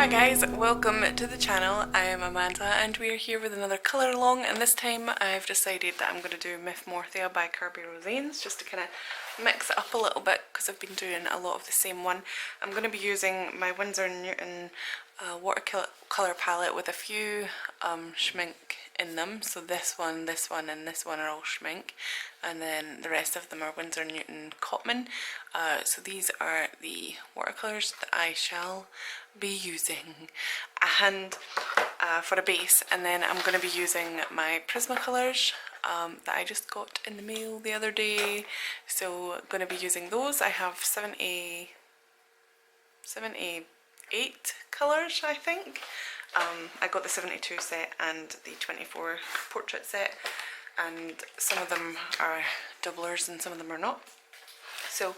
Hi guys, welcome to the channel. I am Amanda and we are here with another colour along, and this time I've decided that I'm going to do Mythomorphia by Kerby Rosanes just to kind of mix it up a little bit because I've been doing a lot of the same one. I'm going to be using my Winsor & Newton watercolor palette with a few schmink in them. So this one, and this one are all schmink, and then the rest of them are Winsor & Newton Cotman. So these are the watercolours that I shall be using and for a base, and then I'm going to be using my Prismacolors that I just got in the mail the other day. So I'm going to be using those. I have 7A8 colours, I think. I got the 72 set and the 24 portrait set, and some of them are doublers and some of them are not. So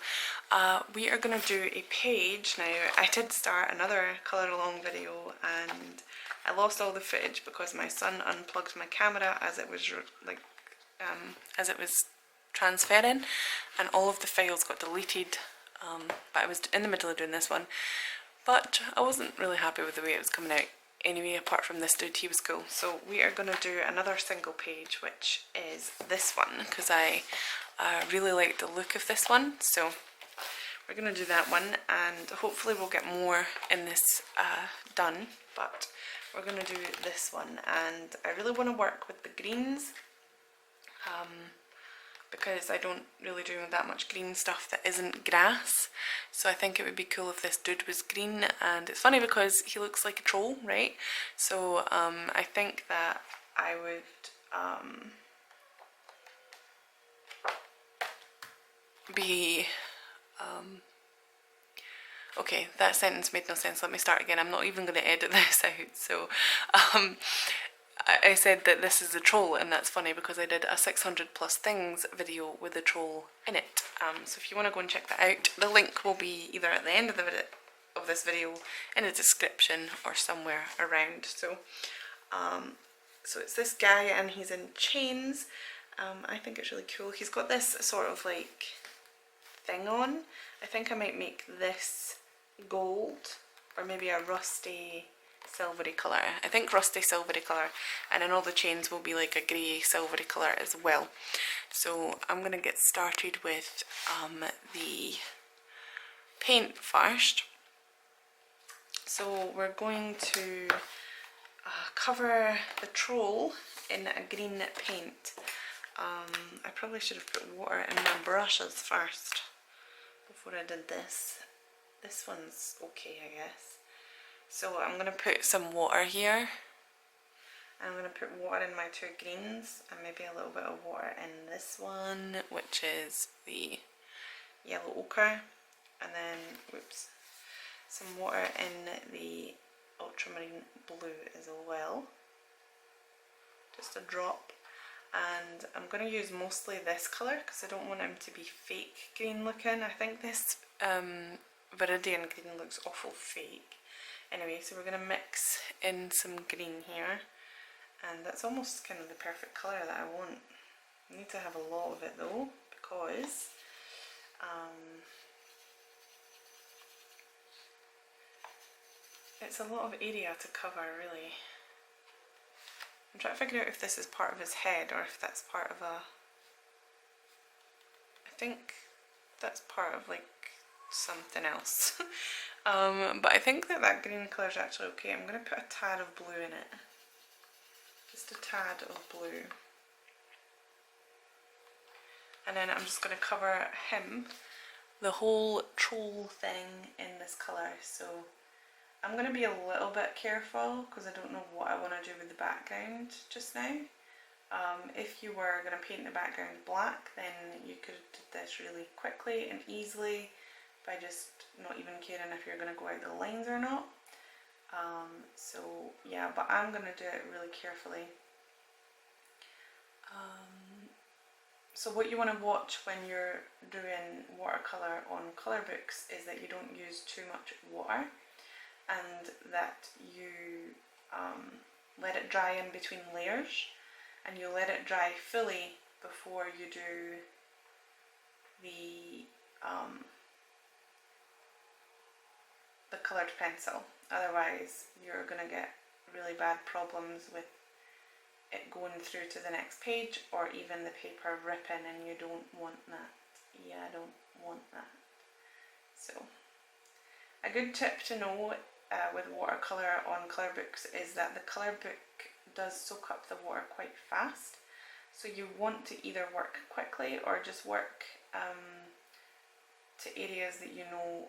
we are going to do a page now. I did start another colour along video and I lost all the footage because my son unplugged my camera as it was transferring, and all of the files got deleted. But I was in the middle of doing this one, but I wasn't really happy with the way it was coming out anyway, apart from this dude, he was cool. So we are going to do another single page, which is this one, because I really like the look of this one. So we're going to do that one, and hopefully we'll get more in this done, but we're going to do this one. And I really want to work with the greens, because I don't really do that much green stuff that isn't grass. So I think it would be cool if this dude was green. And it's funny because he looks like a troll, right? So I think that I would be okay, that sentence made no sense. Let me start again. I'm not even going to edit this out. So I said that this is a troll, and that's funny because I did a 600 plus things video with a troll in it. So if you want to go and check that out, the link will be either at the end of this video, in the description, or somewhere around. So so it's this guy and he's in chains. I think it's really cool. He's got this sort of like thing on. I think I might make this gold, or maybe a rusty silvery colour. I think rusty silvery colour, and then all the chains will be like a grey silvery colour as well. So I'm going to get started with the paint first. So we're going to cover the troll in a green paint. I probably should have put water in my brushes first before I did this. This one's okay, I guess. So I'm going to put some water here. I'm going to put water in my two greens, and maybe a little bit of water in this one, which is the yellow ochre, and then, whoops, some water in the ultramarine blue as well. Just a drop. And I'm going to use mostly this colour because I don't want him to be fake green looking. I think this Viridian green looks awful fake. Anyway, so we're going to mix in some green here, and that's almost kind of the perfect colour that I want. I need to have a lot of it though, because it's a lot of area to cover, really. I'm trying to figure out if this is part of his head or if that's part of a... I think that's part of like something else. But I think that green colour is actually okay. I'm going to put a tad of blue in it. Just a tad of blue. And then I'm just going to cover him, the whole troll thing, in this colour. So I'm going to be a little bit careful because I don't know what I want to do with the background just now. If you were going to paint the background black, then you could do this really quickly and easily by just not even caring if you're going to go out the lines or not. So yeah, but I'm going to do it really carefully. So what you want to watch when you're doing watercolour on colour books is that you don't use too much water, and that you let it dry in between layers, and you let it dry fully before you do the coloured pencil. otherwise you're going to get really bad problems with it going through to the next page, or even the paper ripping, and you don't want that. Yeah, I don't want that. So a good tip to know with watercolour on colour books is that the colour book does soak up the water quite fast, so you want to either work quickly or just work to areas that you know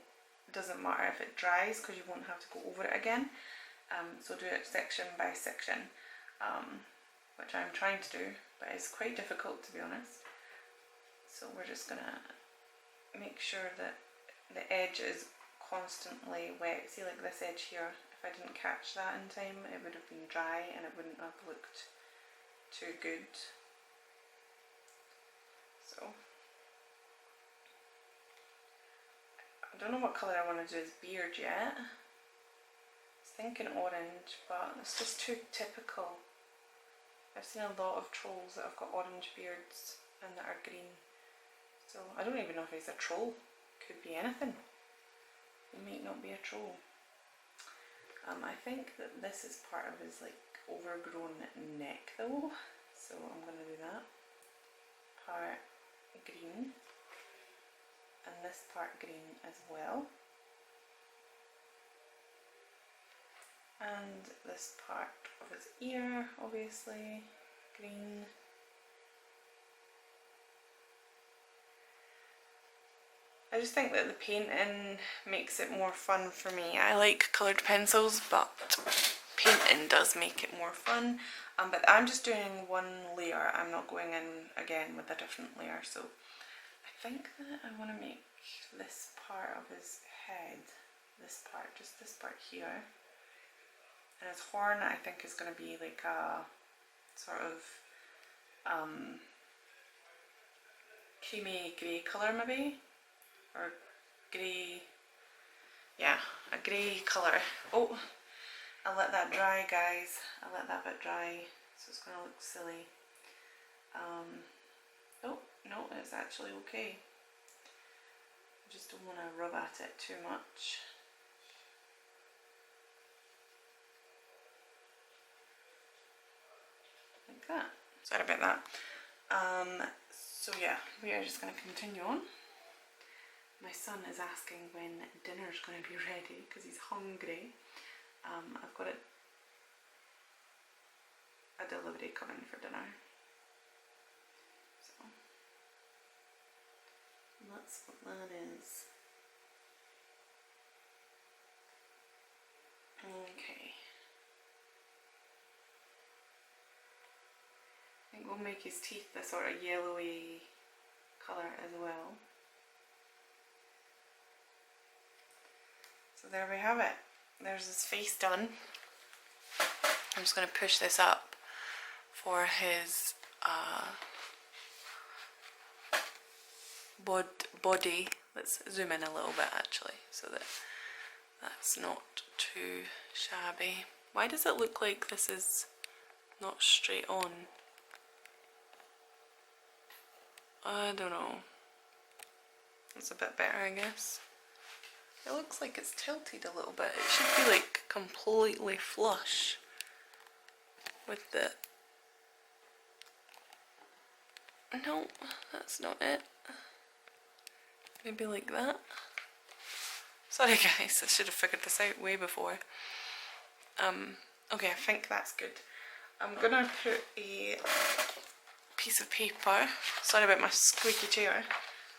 doesn't matter if it dries, because you won't have to go over it again. So do it section by section, which I'm trying to do, but it's quite difficult, to be honest. So we're just gonna make sure that the edge is constantly wet. See, like this edge here, if I didn't catch that in time, it would have been dry and it wouldn't have looked too good. So I don't know what colour I want to do as beard yet. I was thinking orange, but it's just too typical. I've seen a lot of trolls that have got orange beards and that are green. So I don't even know if he's a troll. Could be anything. He might not be a troll. I think that this is part of his like overgrown neck though, so I'm going to do that. Part green, and this part green as well, and this part of his ear obviously green. I just think that the painting makes it more fun for me. I like coloured pencils, but painting does make it more fun. But I'm just doing one layer. I'm not going in again with a different layer. So I think that I want to make this part of his head, this part, just this part here. And his horn, I think, is going to be like a sort of creamy grey colour maybe. Or grey, yeah, a grey colour. Oh, I'll let that dry, guys. I'll let that bit dry, so it's going to look silly. Oh, no, it's actually okay. I just don't want to rub at it too much. Like that. Sorry about that. So yeah, we are just going to continue on. My son is asking when dinner's going to be ready because he's hungry. I've got a delivery coming for dinner. So that's what that is. Okay. I think we'll make his teeth a sort of yellowy colour as well. So there we have it. There's his face done. I'm just going to push this up for his body. Let's zoom in a little bit actually, so that that's not too shabby. Why does it look like this is not straight on? I don't know. It's a bit better, I guess. It looks like it's tilted a little bit. It should be like completely flush with the... No, that's not it. Maybe like that. Sorry guys, I should have figured this out way before. Okay, I think that's good. I'm gonna put a piece of paper, sorry about my squeaky chair,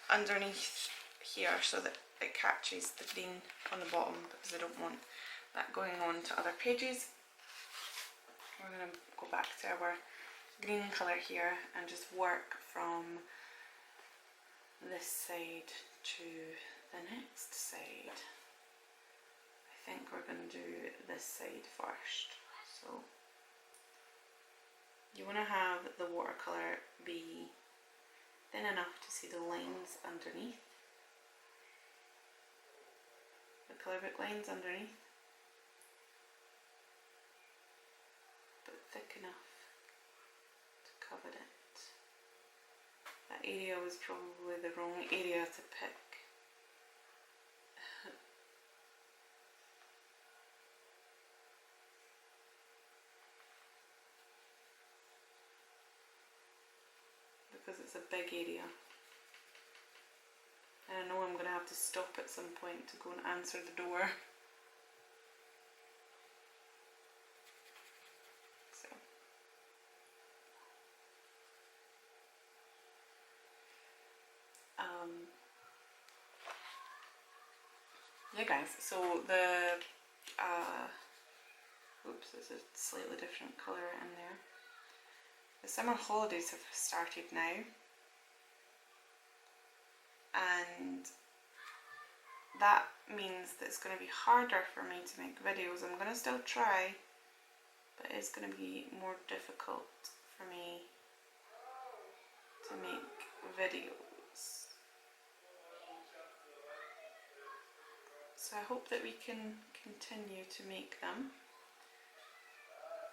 underneath here so that it catches the green on the bottom, because I don't want that going on to other pages. We're going to go back to our green colour here and just work from this side to the next side. I think we're going to do this side first. So you want to have the watercolour be thin enough to see the lines underneath. The colour book lines underneath, but thick enough to cover it. That area was probably the wrong area to pick. because it's a big area. And I know I'm going to have to stop at some point to go and answer the door. So. Yeah guys, so the, oops, there's a slightly different colour in there. The summer holidays have started now. And that means that it's going to be harder for me to make videos. I'm going to still try, but it's going to be more difficult for me to make videos. So I hope that we can continue to make them,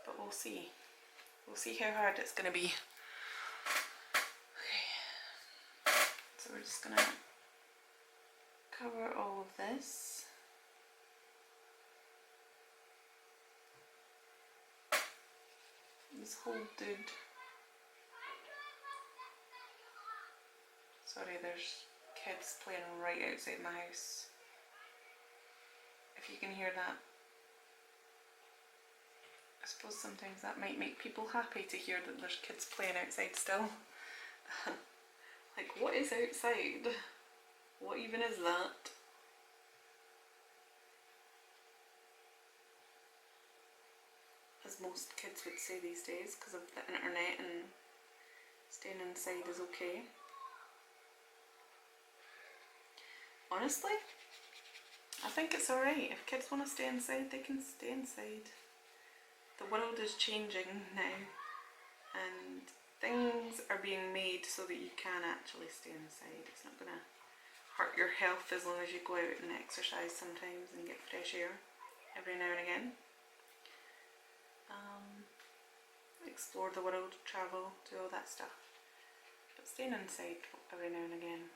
but we'll see. We'll see how hard it's going to be. Okay, so we're just going to cover all of this. This whole dude. Sorry, there's kids playing right outside my house. If you can hear that. I suppose sometimes that might make people happy to hear that there's kids playing outside still. Like, what is outside? What even is that? As most kids would say these days, because of the internet and staying inside is okay. Honestly, I think it's alright. If kids want to stay inside, they can stay inside. The world is changing now, and things are being made so that you can actually stay inside. It's not going to hurt your health as long as you go out and exercise sometimes and get fresh air every now and again. Explore the world, travel, do all that stuff. But staying inside every now and again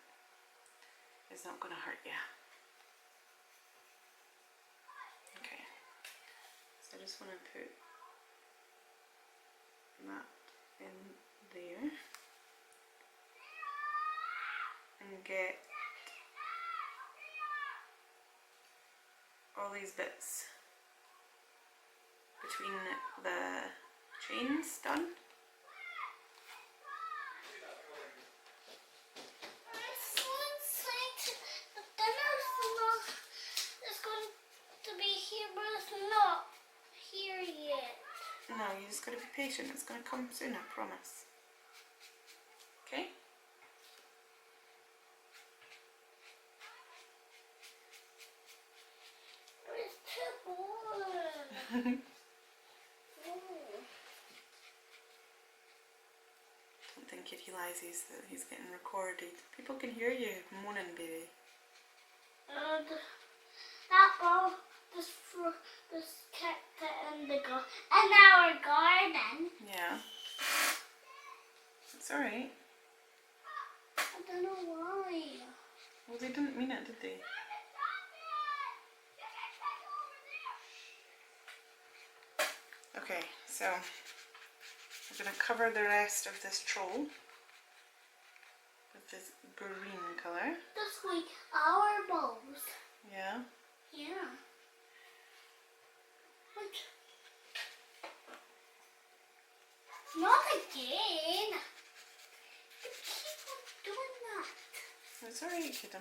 is not going to hurt you. Okay, so I just want to put that in there and get all these bits between the chains done. No, you just gotta be patient. It's gonna come soon, I promise. Okay? It's too boring. Don't think he realises that he's getting recorded. People can hear you moaning, baby. And that ball just kept it in the garden. In our garden. Yeah. It's alright. I don't know why. Well, they didn't mean it, did they? Okay, so we're going to cover the rest of this troll with this green colour. Just like our balls. Yeah. Yeah. Like, not again. You keep on doing that. It's alright, kiddo.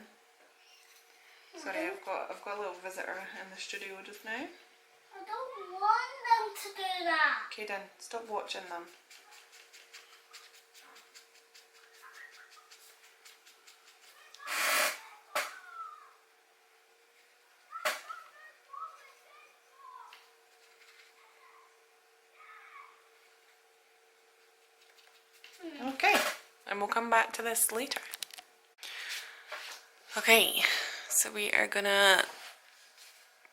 Sorry, I've got a little visitor in the studio just now. I don't want them to do that. Okay then, stop watching them. Okay, and we'll come back to this later. Okay, so we are gonna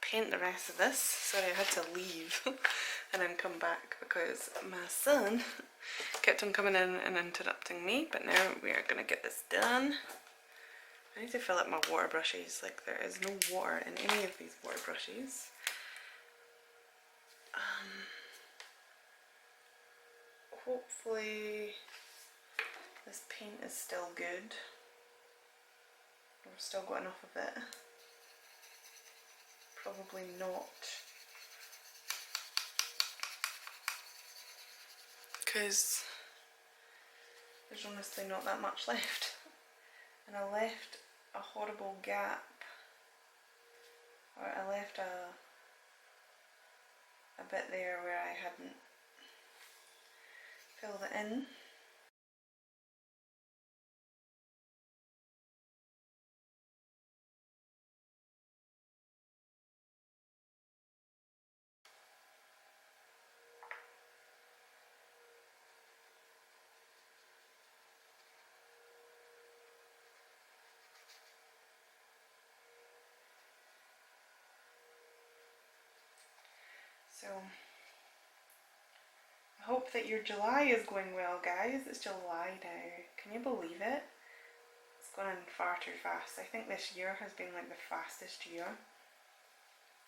paint the rest of this. Sorry, I had to leave and then come back because my son kept on coming in and interrupting me, but now we are gonna get this done. I need to fill up my water brushes. Like, there is no water in any of these water brushes. Hopefully this paint is still good. We've still got enough of it. Probably not. Because there's honestly not that much left. And I left a horrible gap. Or I left a bit there where I hadn't filled it in. So, I hope that your July is going well, guys. It's July now. Can you believe it? It's gone in far too fast. I think this year has been like the fastest year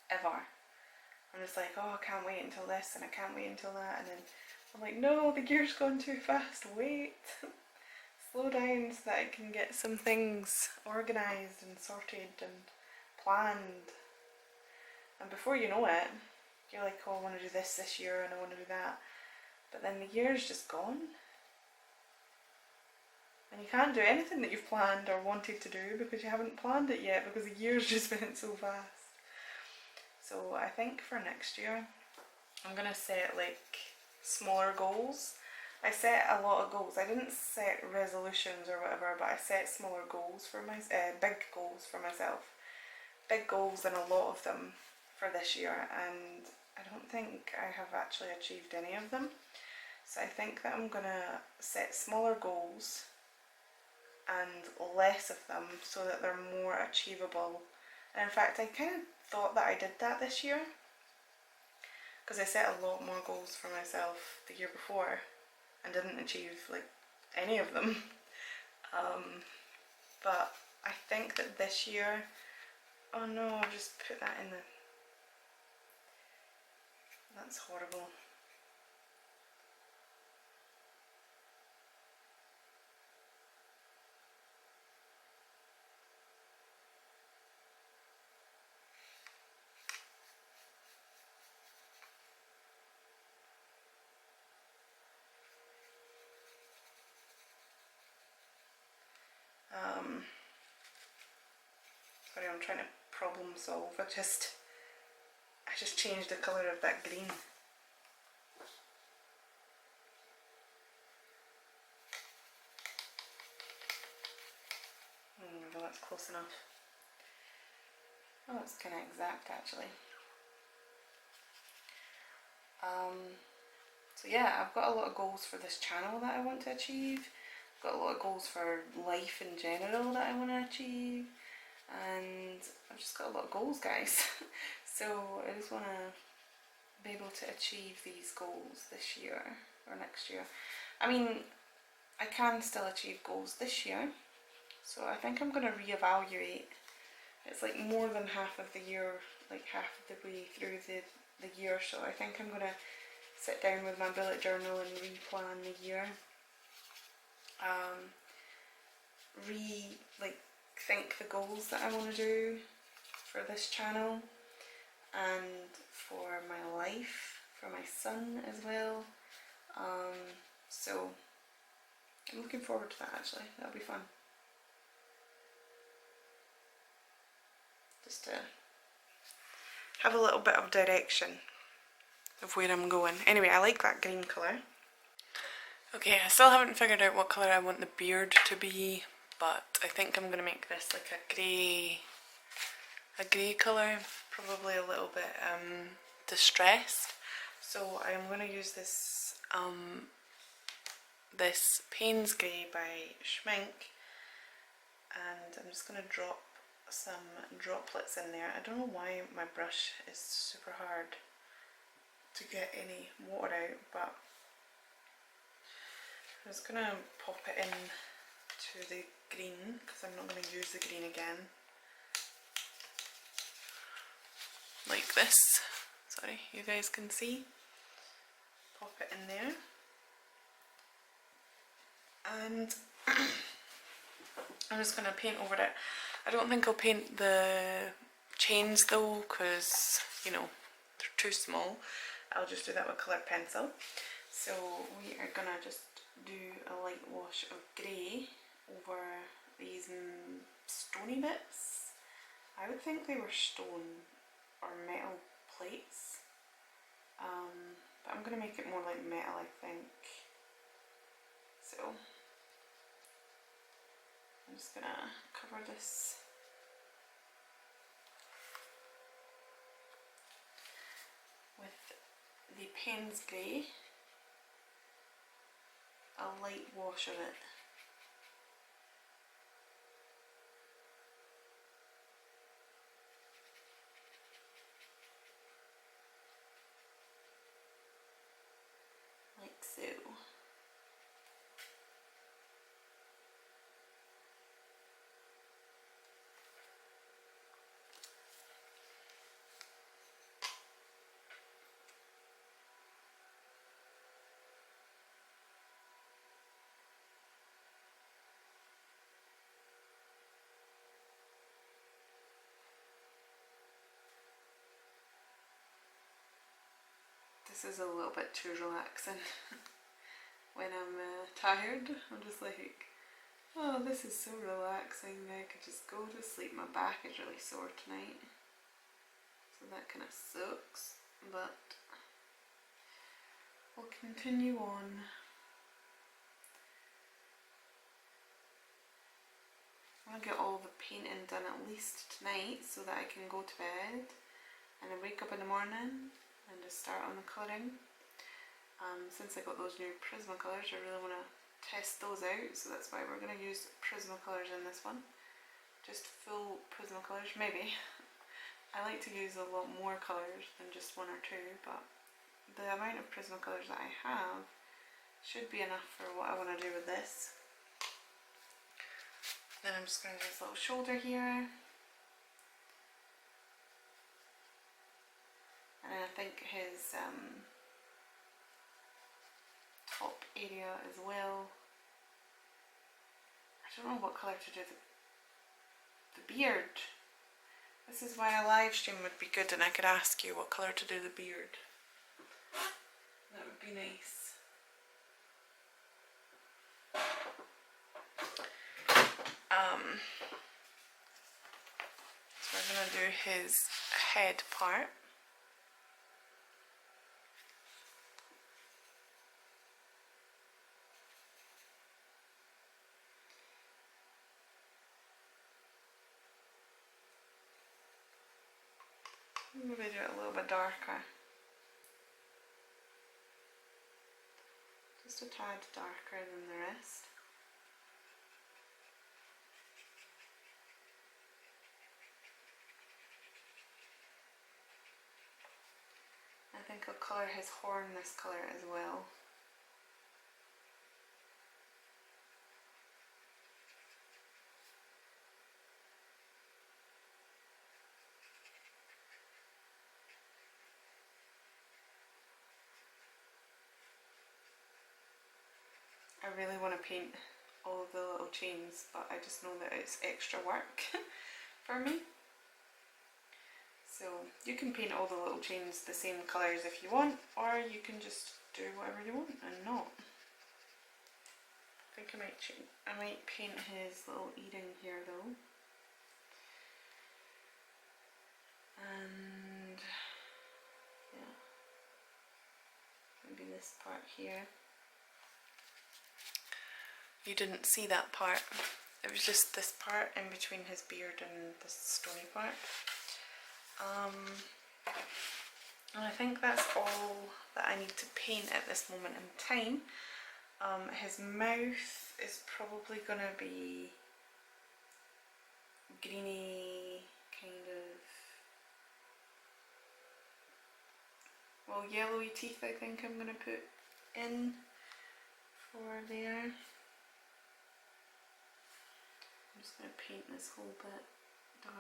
ever. I'm just like, oh, I can't wait until this and I can't wait until that. And then I'm like, no, the year's gone too fast. Wait. Slow down so that I can get some things organised and sorted and planned. And before you know it, you're like, oh, I want to do this year and I want to do that. But then the year's just gone. And you can't do anything that you've planned or wanted to do because you haven't planned it yet because the year's just been so fast. So I think for next year, I'm going to set like smaller goals. I set a lot of goals. I didn't set resolutions or whatever, but I set smaller goals for big goals for myself. Big goals and a lot of them for this year, and I don't think I have actually achieved any of them. So I think that I'm gonna set smaller goals and less of them so that they're more achievable. And in fact, I kind of thought that I did that this year because I set a lot more goals for myself the year before and didn't achieve like any of them. But I think that this year, oh no, I've just put that in the, that's horrible. Sorry, I'm trying to problem solve. I just changed the colour of that green. Well, that's close enough. Oh, it's kind of exact actually. So yeah, I've got a lot of goals for this channel that I want to achieve. I've got a lot of goals for life in general that I want to achieve. And I've just got a lot of goals, guys. So I just want to be able to achieve these goals this year or next year. I mean, I can still achieve goals this year. So I think I'm going to reevaluate. It's like more than half of the year, like half of the way through the year. So I think I'm going to sit down with my bullet journal and replan the year. Think the goals that I want to do for this channel and for my life, for my son as well. So I'm looking forward to that actually. That'll be fun. Just to have a little bit of direction of where I'm going. Anyway, I like that green colour. Okay, I still haven't figured out what colour I want the beard to be, but I think I'm going to make this like a grey colour, probably a little bit distressed. So I'm going to use this this Payne's Grey by Schmink, and I'm just going to drop some droplets in there. I don't know why my brush is super hard to get any water out, but I'm just going to pop it in to the green because I'm not going to use the green again. Like this. Sorry, you guys can see. Pop it in there. And I'm just going to paint over it. I don't think I'll paint the chains though, because, you know, they're too small. I'll just do that with coloured pencil. So we are going to just do a light wash of grey over these stony bits. I would think they were stone or metal plates, but I'm going to make it more like metal, I think. So I'm just going to cover this with the Payne's Grey, a light wash of it. Like so. This is a little bit too relaxing. When I'm tired, I'm just like, oh, this is so relaxing. I could just go to sleep. My back is really sore tonight, so that kind of sucks, but we'll continue on. I want to get all the painting done at least tonight so that I can go to bed and I wake up in the morning and just start on the colouring. Since I got those new Prismacolors, I really want to test those out, so that's why we're going to use Prismacolors in this one. Just full Prismacolors, maybe. I like to use a lot more colours than just one or two, but the amount of Prismacolors that I have should be enough for what I want to do with this. Then I'm just going to do his little shoulder here. And I think his top area as well. I don't know what colour to do the beard. This is why a live stream would be good and I could ask you what colour to do the beard. That would be nice. So we're going to do his head part. Maybe do it a little bit darker. Just a tad darker than the rest. I think I'll colour his horn this colour as well. I really want to paint all of the little chains, but I just know that it's extra work for me. So you can paint all the little chains the same colours if you want, or you can just do whatever you want and not. I think I might paint his little earring here though. And yeah, maybe this part here. You didn't see that part. It was just this part in between his beard and this stony part. And I think that's all that I need to paint at this moment in time. His mouth is probably going to be greeny, kind of, well, yellowy teeth I think I'm going to put in for there. I'm just going to paint this whole bit dark.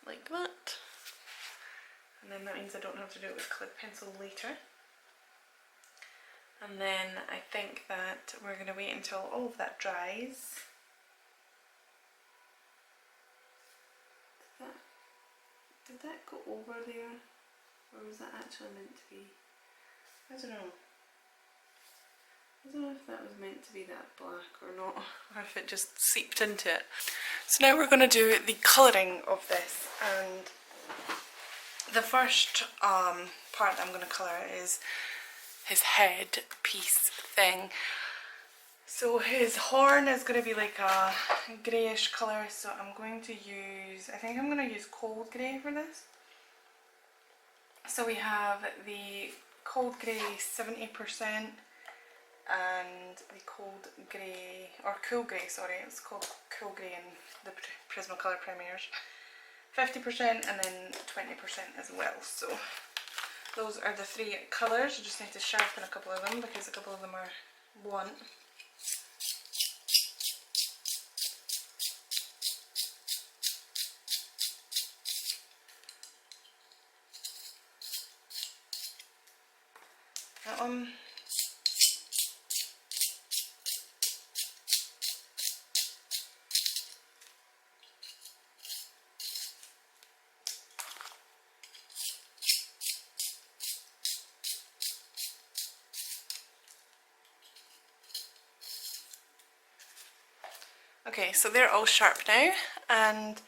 like that. And then that means I don't have to do it with colored pencil later. And then I think that we're going to wait until all of that dries. Did that go over there? Or was that actually meant to be? I don't know. I don't know if that was meant to be that black or not, or if it just seeped into it. So now we're going to do the colouring of this, and the first part that I'm going to colour is his head piece thing. So his horn is going to be like a greyish colour, so I'm going to use, I think I'm going to use cold grey for this. So we have the cold grey 70% and the cold grey, or cool grey, sorry, it's called cool grey in the Prismacolor Premieres. 50% and then 20% as well. So those are the three colours. You just need to sharpen a couple of them because a couple of them are blunt. That one. Okay, so they're all sharp now, and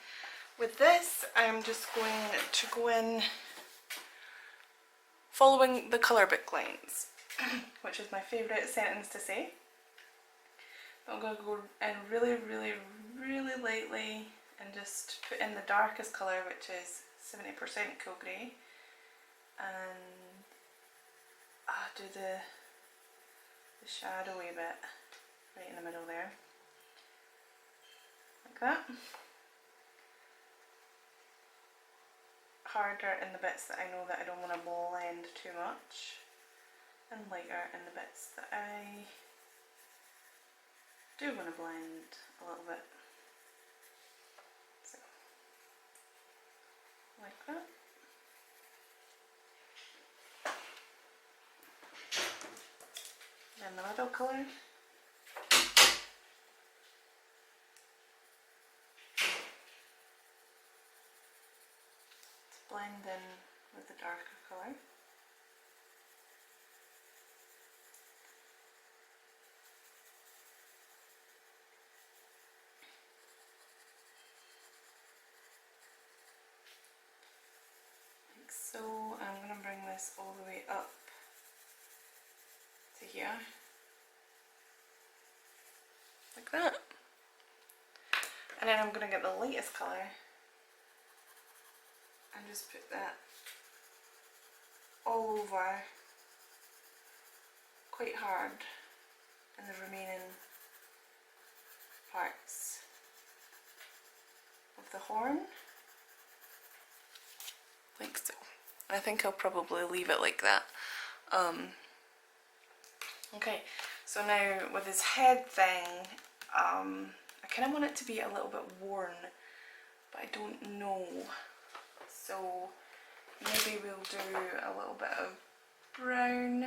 with this I'm just going to go in following the colour book lines, which is my favourite sentence to say. I'm going to go in really, really, really lightly and just put in the darkest colour, which is 70% cool grey, and do the shadowy bit right in the middle there. Like that. Harder in the bits that I know that I don't want to blend too much, and lighter in the bits that I do want to blend a little bit. So, like that. Then the middle colour. Blend in with the darker colour. Like so. I'm going to bring this all the way up to here. Like that. And then I'm going to get the lightest colour and just put that all over quite hard in the remaining parts of the horn, like so. I think I'll probably leave it like that. Okay, so now with his head thing, I kind of want it to be a little bit worn, but I don't know. So maybe we'll do a little bit of brown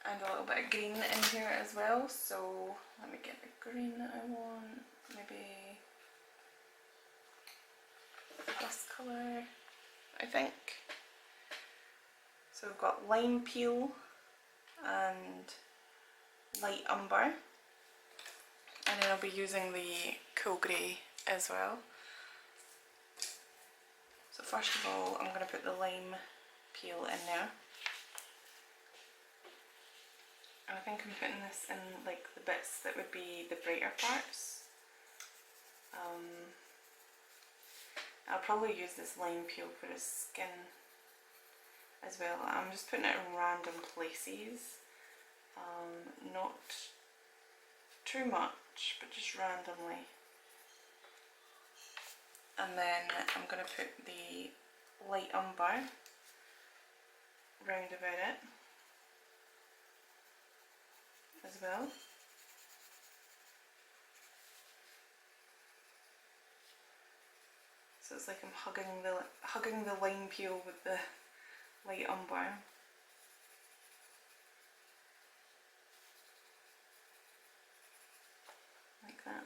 and a little bit of green in here as well. So let me get the green that I want. Maybe this colour, I think. So we've got lime peel and light umber. And then I'll be using the cool grey as well. So first of all, I'm going to put the lime peel in there. And I think I'm putting this in like the bits that would be the brighter parts. I'll probably use this lime peel for his skin as well. I'm just putting it in random places. Not too much, but just randomly. And then I'm going to put the light umber round about it as well. So it's like I'm hugging the lime peel with the light umber. Like that.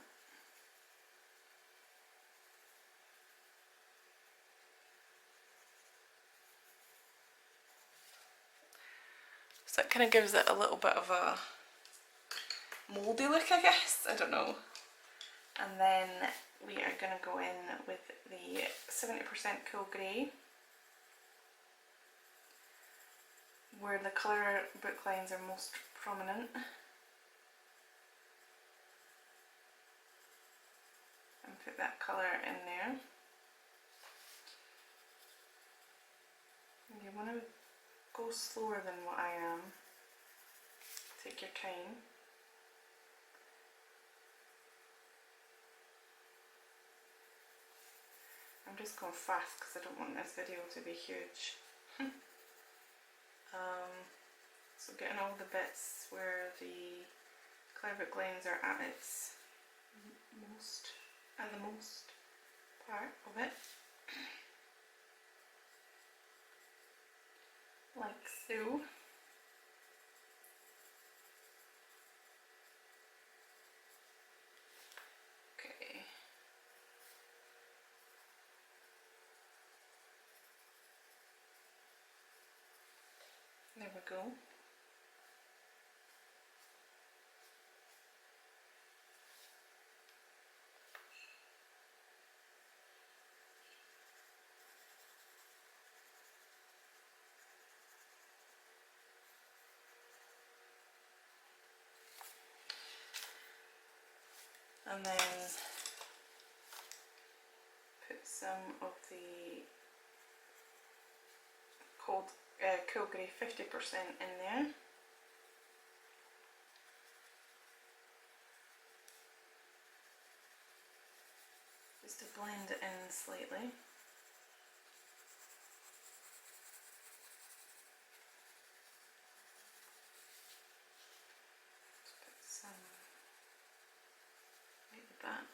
So it kind of gives it a little bit of a mouldy look, I guess. I don't know. And then we are going to go in with the 70% Cool Grey, where the colour book lines are most prominent. And put that colour in there. You want to go slower than what I am. Take your time. I'm just going fast because I don't want this video to be huge. So getting all the bits where the colour book lines are at its the most part of it. Like so. Okay. There we go. And then put some of the Cool Grey 50% in there. Just to blend it in slightly. Put some at the back.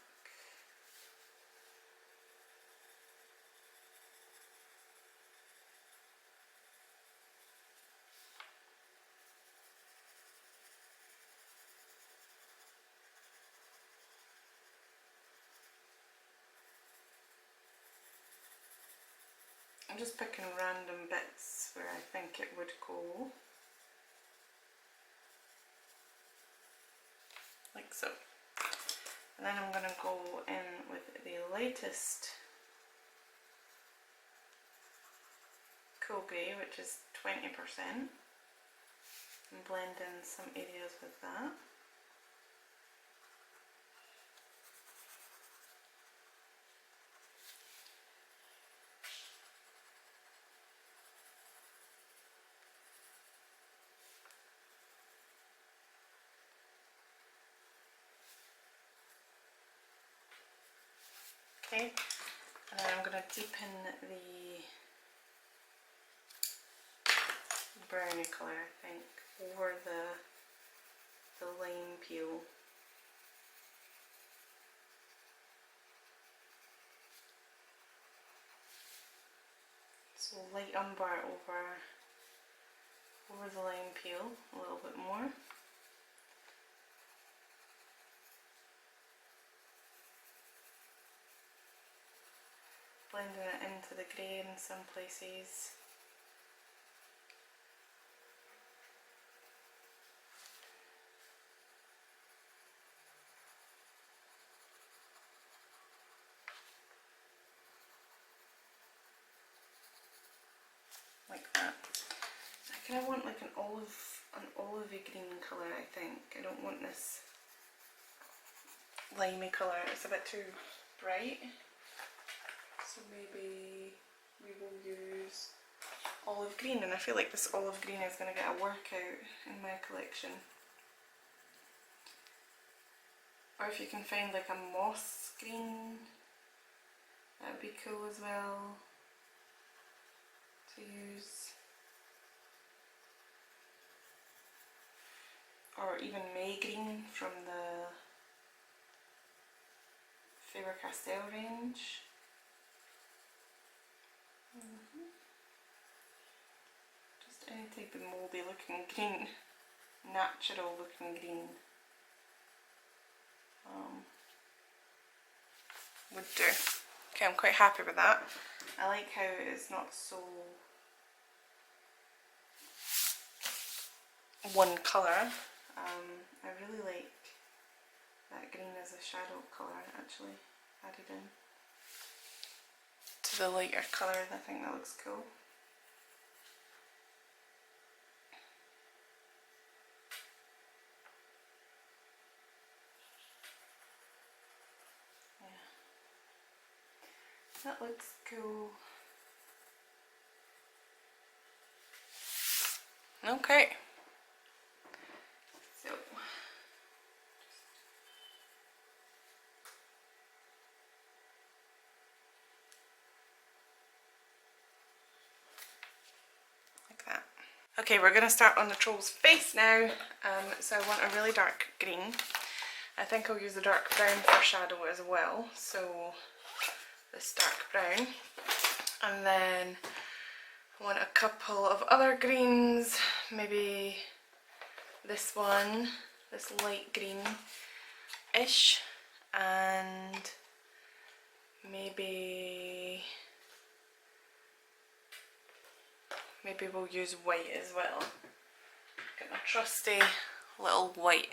I'm just picking random bits where I think it would go. Like so. And then I'm going to go in with the lightest Cool Grey, which is 20%, and blend in some areas with that. Okay, and then I'm going to deepen the brownie colour, I think, over the lime peel. So light umber over the lime peel a little bit more. Blending it into the grey in some places. Like that. I kind of want like an olivey green colour, I think. I don't want this limey colour, it's a bit too bright. So maybe we will use olive green, and I feel like this olive green is going to get a workout in my collection. Or if you can find like a moss green, that would be cool as well to use. Or even May green from the Faber-Castell range. Just any type of mouldy looking green, natural looking green would do. Okay, I'm quite happy with that. I like how it's not so one colour. I really like that green as a shadow colour actually added in to the lighter colour. I think that looks cool. Yeah, that looks cool. Okay. So like that. Okay, we're going to start on the troll's face now. So I want a really dark green. I think I'll use the dark brown for shadow as well. So this dark brown. And then I want a couple of other greens. Maybe this one, this light green-ish. And maybe we'll use white as well. Get my trusty little white.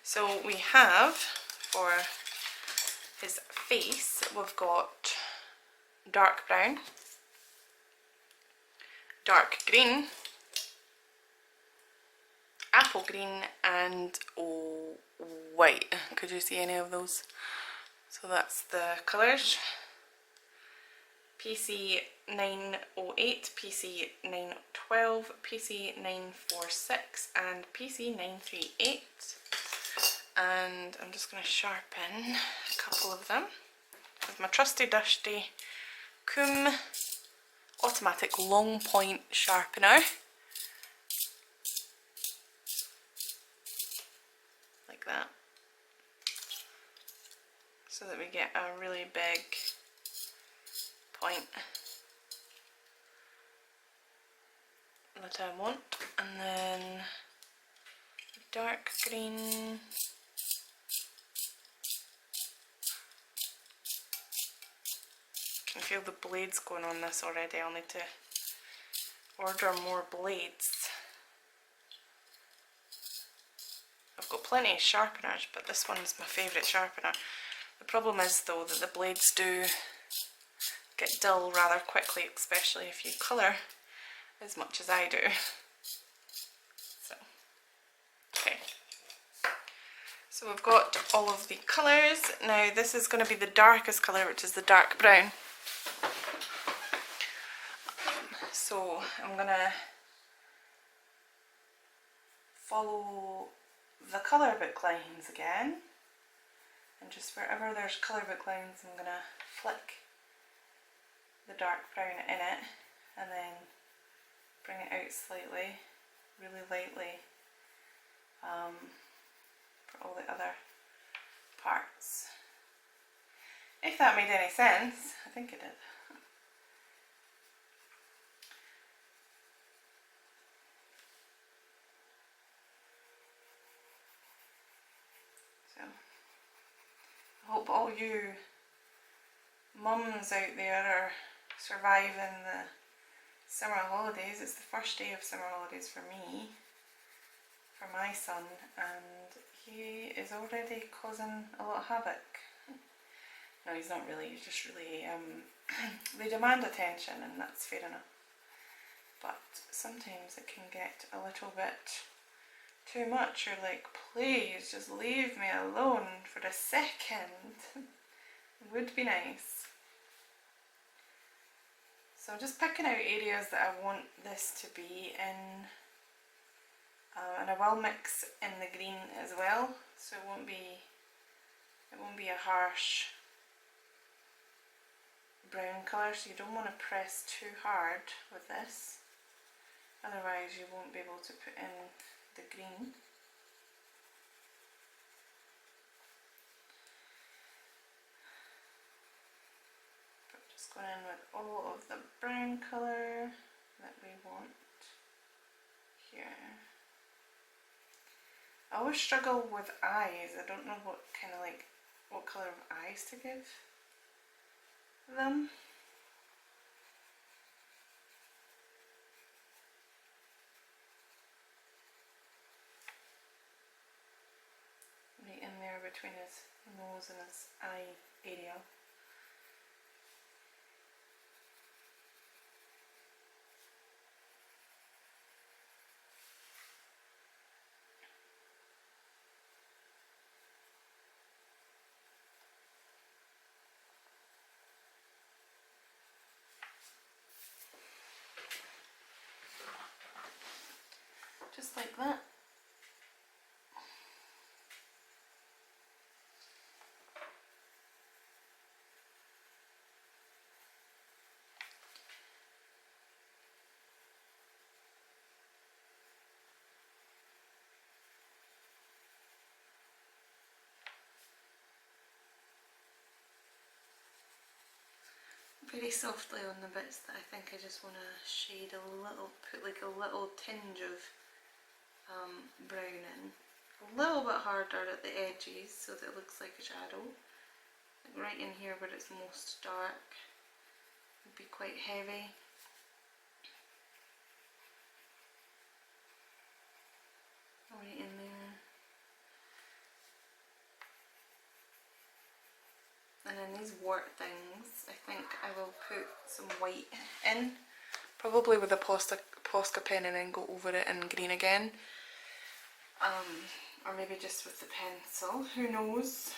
So we have, for his face, we've got dark brown, dark green, apple green, and white. Could you see any of those? So that's the colours. PC 908, PC 912, PC 946 and PC 938. And I'm just going to sharpen a couple of them with my trusty dusty Coom automatic long point sharpener. Like that. So that we get a really big point that I want. And then dark green, I can feel the blades going on this already. I'll need to order more blades. I've got plenty of sharpeners, but this one's my favourite sharpener. The problem is though that the blades do get dull rather quickly, especially if you colour as much as I do. So, okay. So we've got all of the colours. Now this is going to be the darkest colour, which is the dark brown. So I'm going to follow the colour book lines again. And just wherever there's colour book lines, I'm going to flick the dark brown in it and then bring it out slightly, really lightly, for all the other parts. If that made any sense, I think it did. So, I hope all you mums out there are surviving the summer holidays. It's the first day of summer holidays for me, for my son, and he is already causing a lot of havoc. No, he's not really, he's just really, they demand attention and that's fair enough. But sometimes it can get a little bit too much. You're like, please just leave me alone for a second. It would be nice. So I'm just picking out areas that I want this to be in, and I will mix in the green as well, so it won't be a harsh brown colour. So you don't want to press too hard with this, otherwise you won't be able to put in the green. But just Just going in with all of the brown colour that we want here. I always struggle with eyes. I don't know what kind of like, what colour of eyes to give them. Right in there between his nose and his eye area. Just like that. Very softly on the bits that I think I just want to shade a little, put like a little tinge of brown in. A little bit harder at the edges so that it looks like a shadow. Like right in here where it's most dark would be quite heavy. Right in there. And then these wart things, I think I will put some white in, probably with a Posca pen, and then go over it in green again. Or maybe just with the pencil, who knows.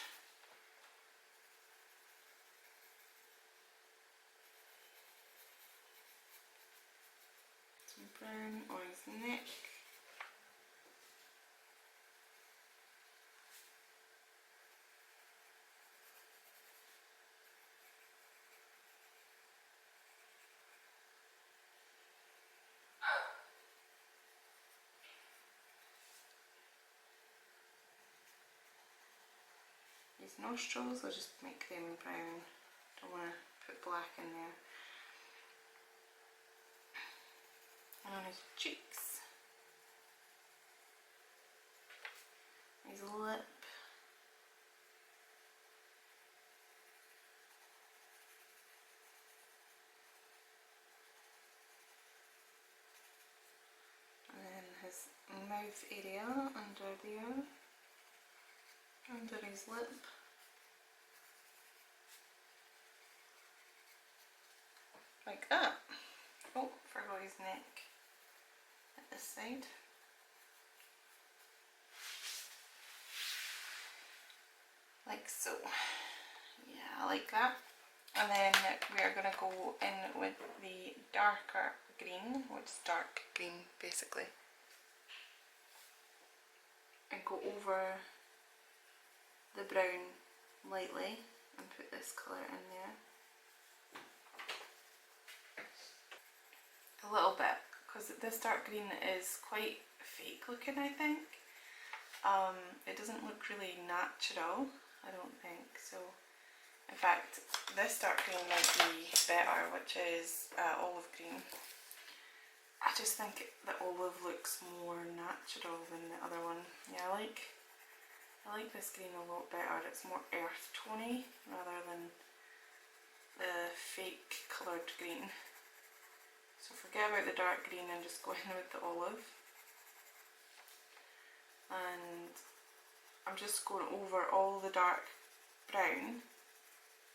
Some brown on his neck. His nostrils, I'll just make them brown. Don't want to put black in there. And on his cheeks. His lip. And then his mouth area under there. Under his lip. Like that. Oh, forgot his neck at this side. Like so. Yeah, I like that. And then we are going to go in with the darker green, which is dark green basically. And go over the brown lightly and put this colour in there. A little bit, because this dark green is quite fake looking, I think. It doesn't look really natural, I don't think. So, in fact, this dark green might be better, which is olive green. I just think the olive looks more natural than the other one. Yeah, I like this green a lot better. It's more earth tony rather than the fake coloured green. So forget about the dark green and just go in with the olive. And I'm just going over all the dark brown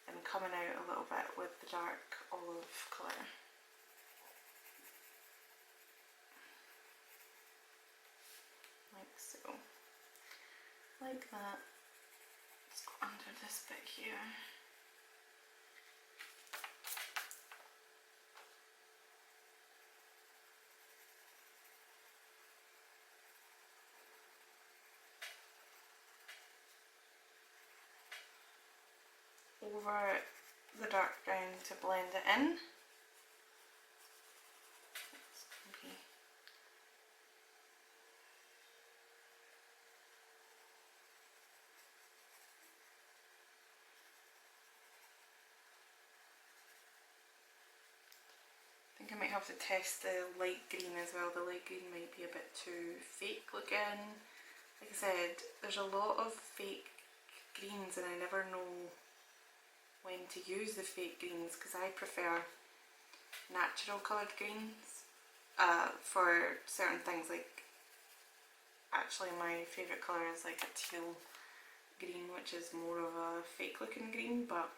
and coming out a little bit with the dark olive colour. Like so. Like that. Let's go under this bit here. Over the dark brown to blend it in. have to test the light green as well. The light green might be a bit too fake looking. Like I said, there's a lot of fake greens and I never know when to use the fake greens because I prefer natural coloured greens for certain things. Like, actually my favourite colour is like a teal green, which is more of a fake looking green, but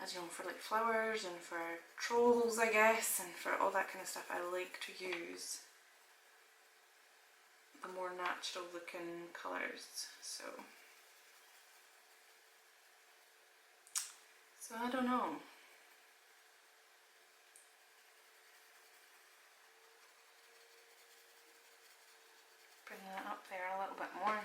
as you know, for like flowers and for trolls, I guess, and for all that kind of stuff, I like to use the more natural looking colours. So I don't know. Bring that up there a little bit more.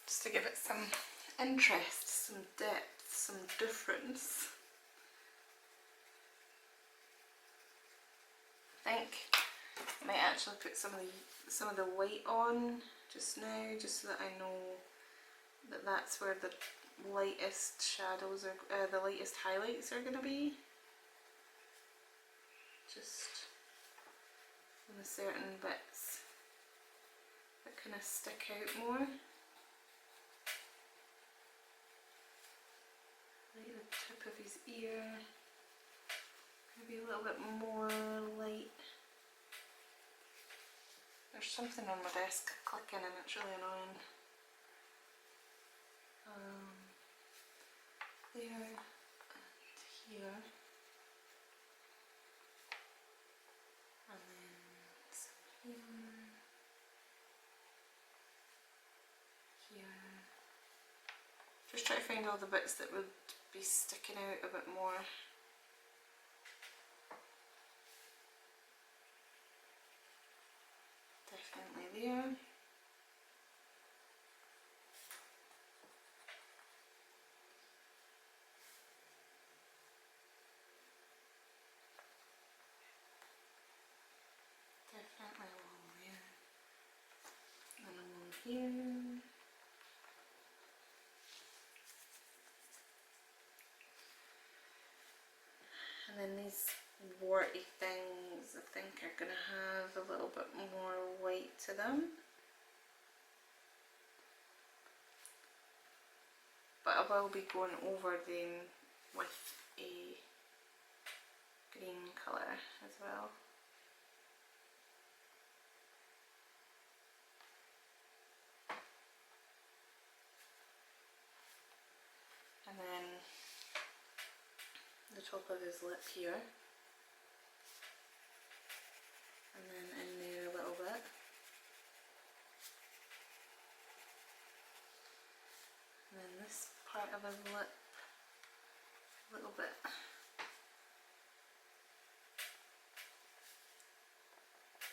Just to give it some interest, some depth, some difference. I think I might actually put some of the white on just now, just so that I know that that's where the lightest shadows are, the lightest highlights are going to be. Just on the certain bits that kind of stick out more. Like the tip of his ear, maybe a little bit more light. There's something on my desk clicking and it's really annoying. There and here. And then some here. Here. Just try to find all the bits that would be sticking out a bit more. Definitely there. Definitely along there. And along here. And then these warty things I think are going to have a little bit more white to them. But I will be going over them with a green colour as well. And then the top of his lip here. And then in there a little bit. And then this part of his lip a little bit.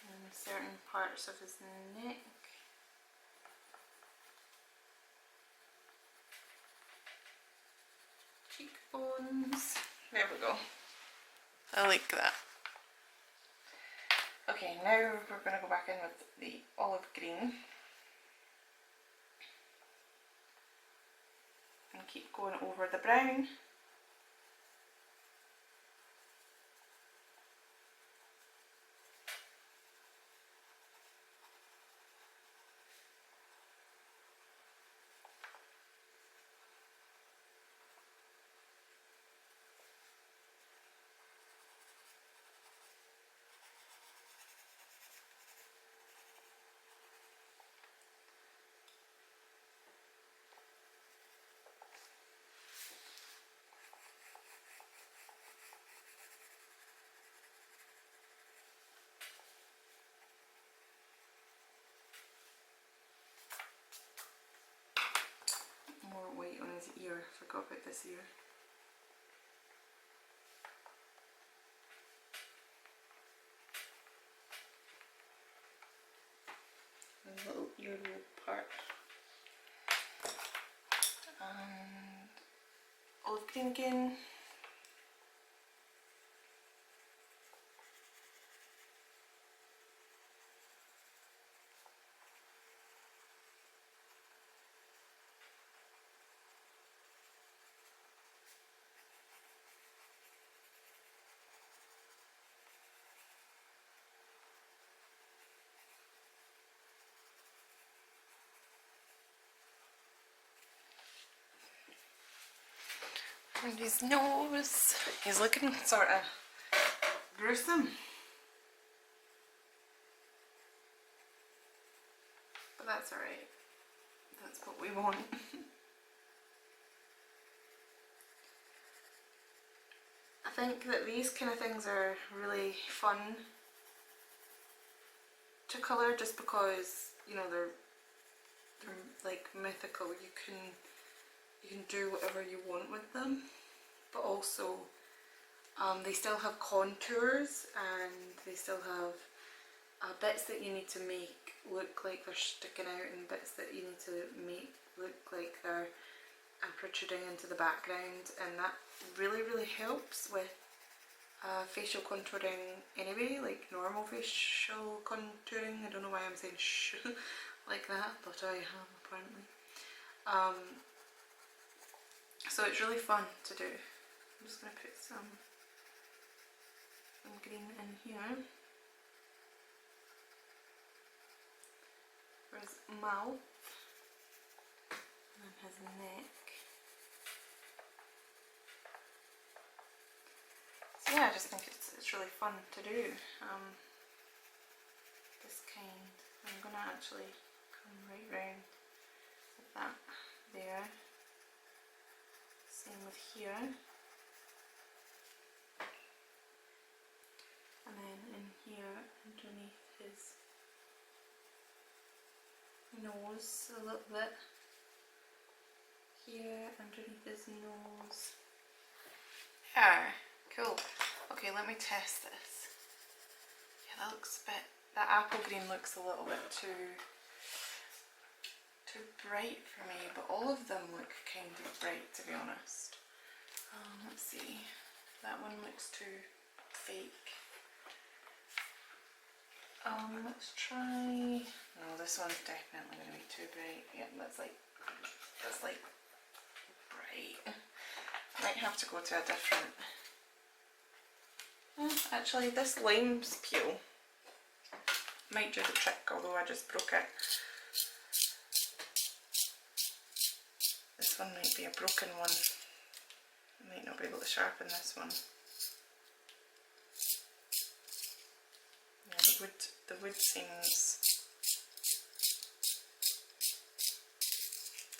And certain parts of his neck. Cheekbones. There we go. I like that. Okay, now we're going to go back in with the olive green. And keep going over the brown. his ear. Forgot about this ear. A little earlobe part. And olive green again. And his nose, he's looking sort of gruesome. But that's alright. That's what we want. I think that these kind of things are really fun to colour just because, you know, they're like mythical. You can do whatever you want with them, but also they still have contours and they still have bits that you need to make look like they're sticking out and bits that you need to make look like they're protruding into the background, and that really helps with facial contouring anyway, like normal facial contouring. I don't know why I'm saying sh like that, but I am apparently. So it's really fun to do. I'm just going to put some green in here for his mouth and his neck. So yeah, I just think it's really fun to do this kind. I'm going to actually come right round with that there. Same with here. And then in here underneath his nose a little bit. Here underneath his nose. There, cool. Okay, let me test this. Yeah, that looks a bit, that apple green looks a little bit too bright for me, but all of them look kind of bright, to be honest. Let's see, that one looks too fake. Let's try, no, this one's definitely going to be too bright. Yeah, that's like bright. Might have to go to a different, actually this lime's peel might do the trick, although I just broke it. This one might be a broken one. I might not be able to sharpen this one. Yeah, the wood seems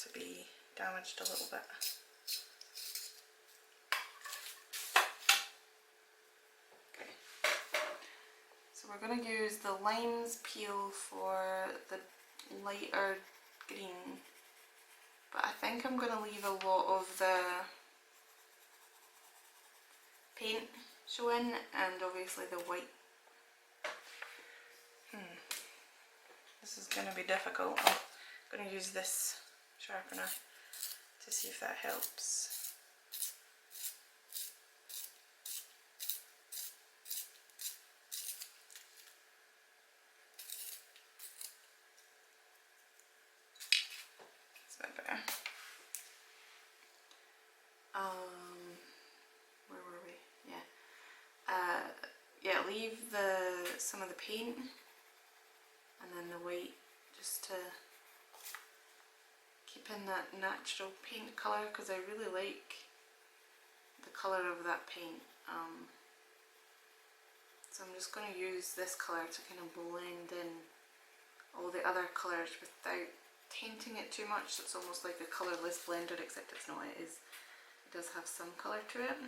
to be damaged a little bit. Okay. So we're going to use the lime's peel for the lighter green. But I think I'm going to leave a lot of the paint showing and obviously the white. This is going to be difficult. I'm going to use this sharpener to see if that helps. It's a bit better. Where were we? Yeah. Yeah, leave some of the paint and then the white just to keep in that natural paint colour, because I really like the colour of that paint. So I'm just going to use this colour to kind of blend in all the other colours without tainting it too much, so it's almost like a colourless blender, except it's not. It does have some colour to it.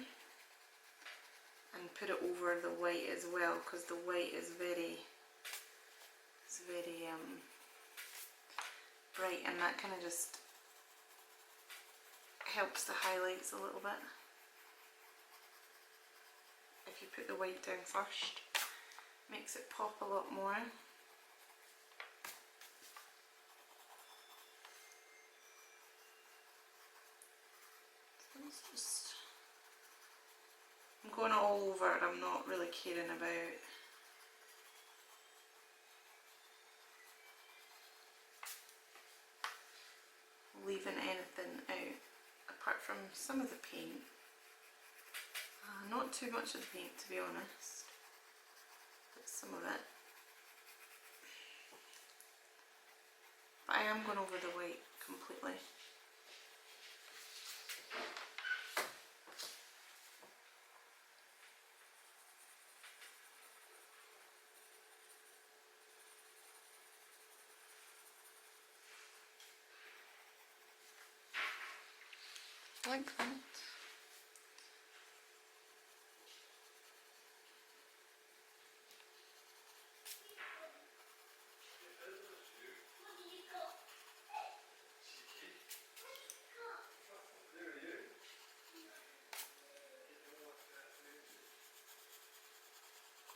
And put it over the white as well, because the white is very bright, and that kind of just helps the highlights a little bit. If you put the white down first, makes it pop a lot more. So it's just, I'm going all over it, I'm not really caring about leaving anything out, apart from some of the paint. Not too much of the paint, to be honest, but some of it. But I am going over the white completely. Like that.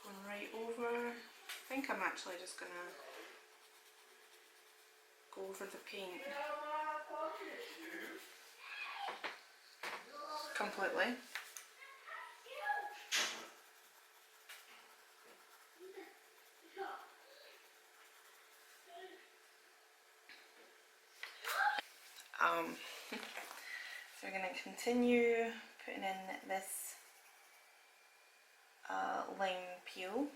Going right over. I think I'm actually just gonna go over the paint completely. So we're going to continue putting in this lime peel.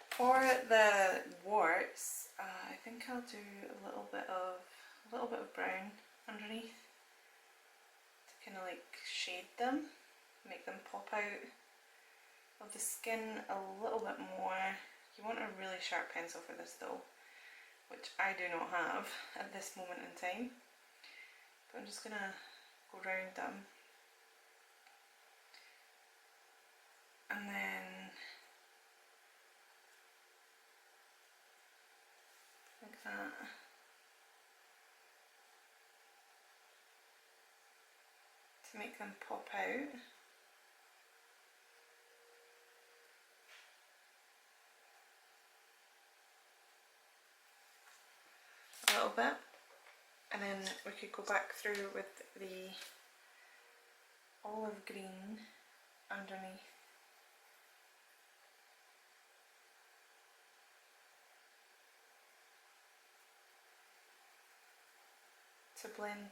For the warts, I think I'll do a little bit of brown underneath to kind of like shade them, make them pop out of the skin a little bit more. You want a really sharp pencil for this though, which I do not have at this moment in time. But I'm just going to go around them and then like that. To make them pop out. A little bit, and then we could go back through with the olive green underneath. To blend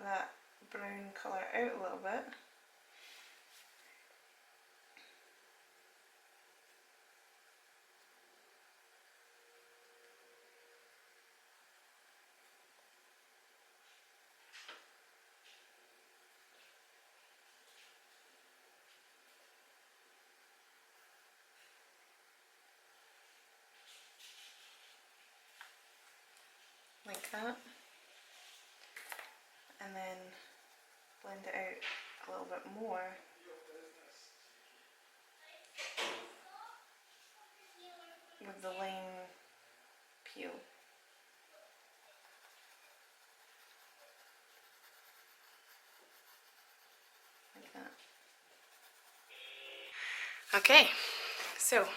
that brown colour out a little bit. Like that, and then blend it out a little bit more. With the lime peel. Like that. Okay, so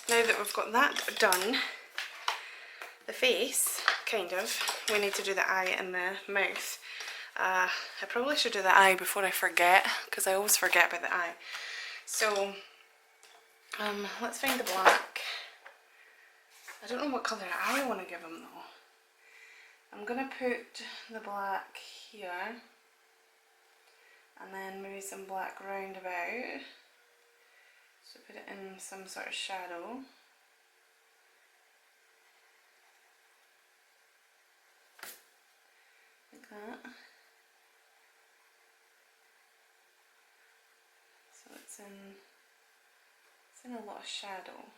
now that we've got that done, the face, kind of, we need to do the eye and the mouth. I probably should do the eye before I forget, because I always forget about the eye. So, let's find the black. I don't know what colour I want to give him though. I'm going to put the black here, and then maybe some black round about. So put it in some sort of shadow. Like that. So it's in a lot of shadow,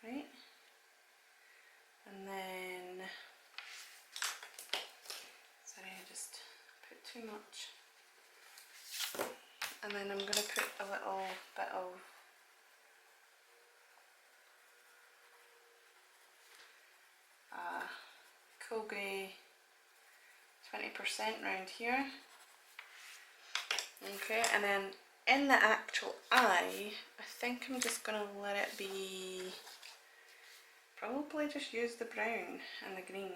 right? And then, sorry, I just put too much. And then I'm going to put a little bit of cool grey around here. Okay, and then in the actual eye, I think I'm just going to let it be, probably just use the brown and the green.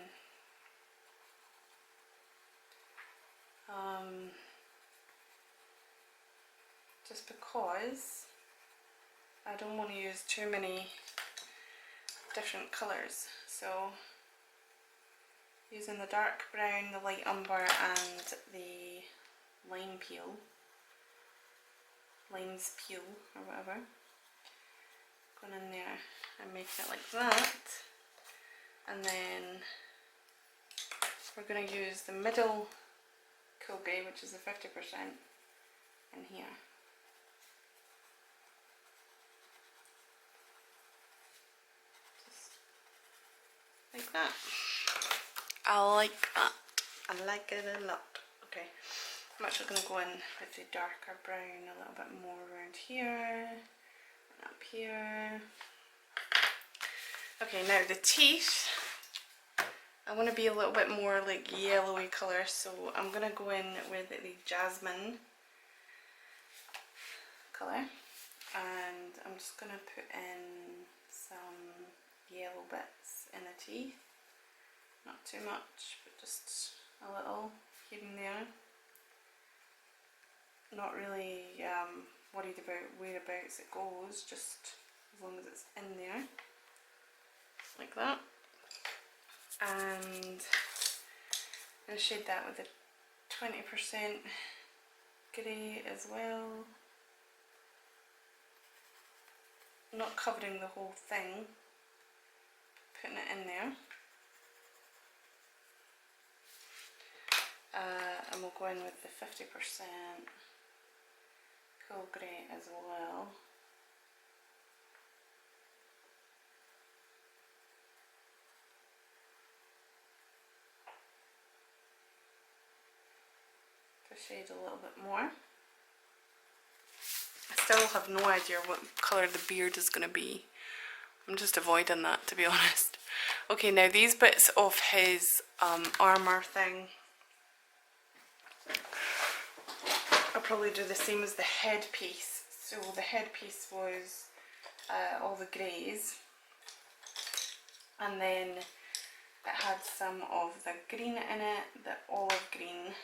Just because I don't want to use too many different colours. So using the dark brown, the light umber and the lime's peel or whatever, going in there and making it like that, and then we're going to use the middle cool grey, which is the 50%, in here. Just like that. I like that. I like it a lot. Okay, I'm actually going to go in with the darker brown a little bit more around here and up here. Okay, now the teeth, I want to be a little bit more like yellowy colour, so I'm going to go in with the jasmine colour, and I'm just going to put in some yellow bits in the teeth. Not too much, but just a little here and there. Not really worried about whereabouts it goes, just as long as it's in there, like that. And I'm going to shade that with a 20% grey as well. Not covering the whole thing, putting it in there. And we'll go in with the 50% cool grey as well. To shade a little bit more. I still have no idea what colour the beard is going to be. I'm just avoiding that, to be honest. Okay, now these bits of his armour thing, I'll probably do the same as the headpiece. So the headpiece was all the greys, and then it had some of the green in it, the olive green,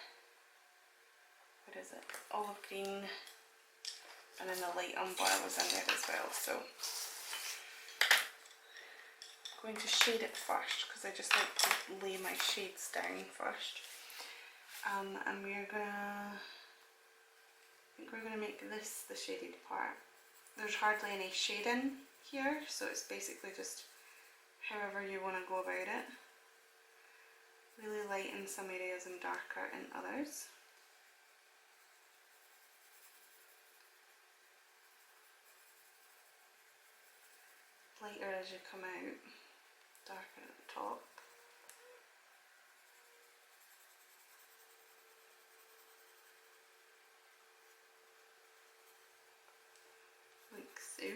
what is it, olive green, and then the light umber was in there as well. So I'm going to shade it first, because I just like to lay my shades down first. And we're gonna, I think we're gonna make this the shaded part. There's hardly any shading here, so it's basically just however you want to go about it. Really light in some areas and darker in others. Lighter as you come out, darker at the top. Like so.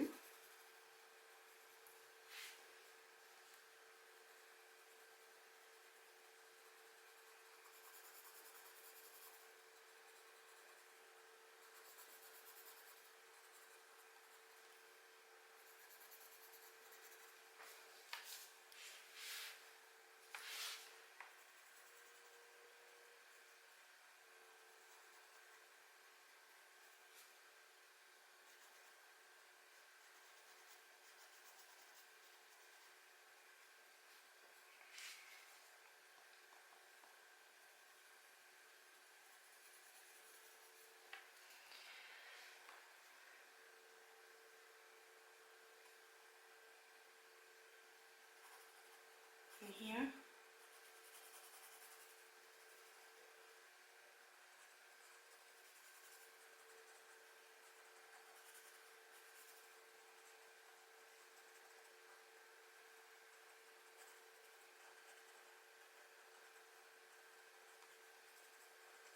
In here.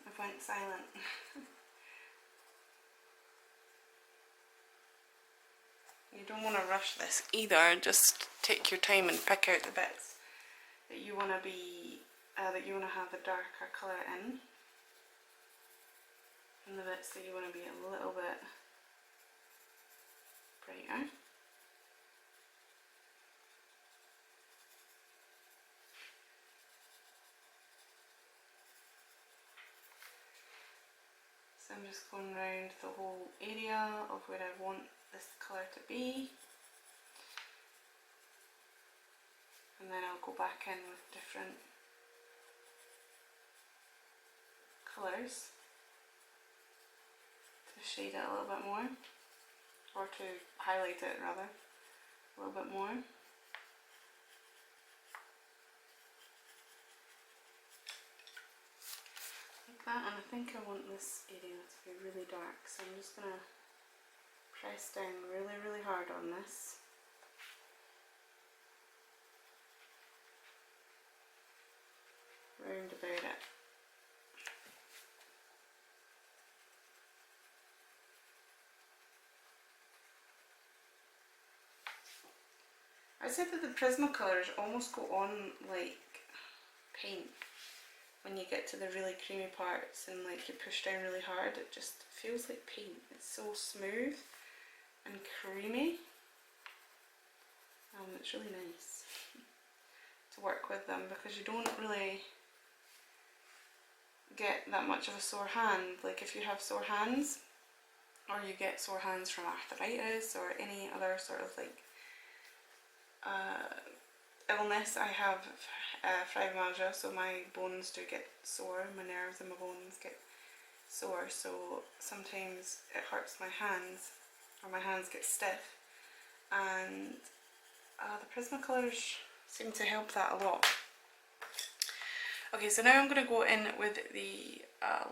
I went silent. You don't want to rush this either, just take your time and pick out the bits that you want to be that you want to have the darker colour in, and the bits that you want to be a little bit brighter. So I'm just going around the whole area of where I want this colour to be, and then I'll go back in with different colours to shade it a little bit more, or to highlight it rather a little bit more. Like that, and I think I want this area to be really dark, so I'm just going to press down really, really hard on this. Round about it. I said that the Prismacolors almost go on like paint. When you get to the really creamy parts and like you push down really hard, it just feels like paint. It's so smooth and creamy. It's really nice to work with them because you don't really get that much of a sore hand. Like if you have sore hands, or you get sore hands from arthritis or any other sort of like illness. I have fibromyalgia, so my bones do get sore, my nerves and my bones get sore, so sometimes it hurts my hands, or my hands get stiff, and the Prismacolors seem to help that a lot. Okay, so now I'm going to go in with the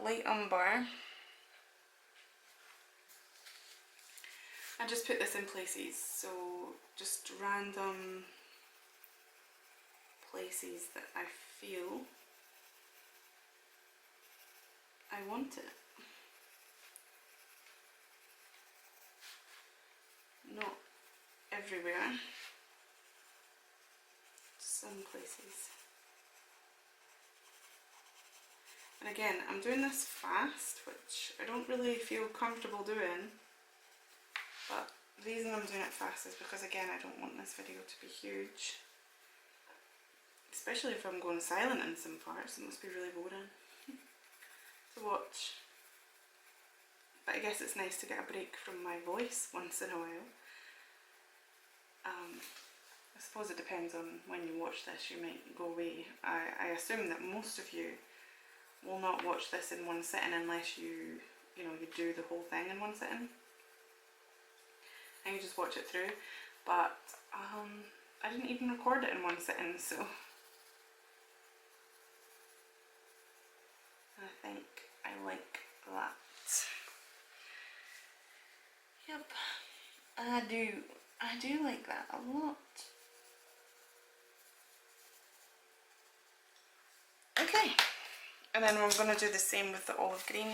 light umber and just put this in places, so just random places that I feel I want it. Not everywhere, some places. And again, I'm doing this fast, which I don't really feel comfortable doing, but the reason I'm doing it fast is because, again, I don't want this video to be huge. Especially if I'm going silent in some parts, it must be really boring to watch. But I guess it's nice to get a break from my voice once in a while. I suppose it depends on when you watch this, you might go away. I assume that most of you will not watch this in one sitting unless you do the whole thing in one sitting. And you just watch it through. But I didn't even record it in one sitting, so I think I like that. Yep, I do like that a lot. Okay, and then we're going to do the same with the olive green.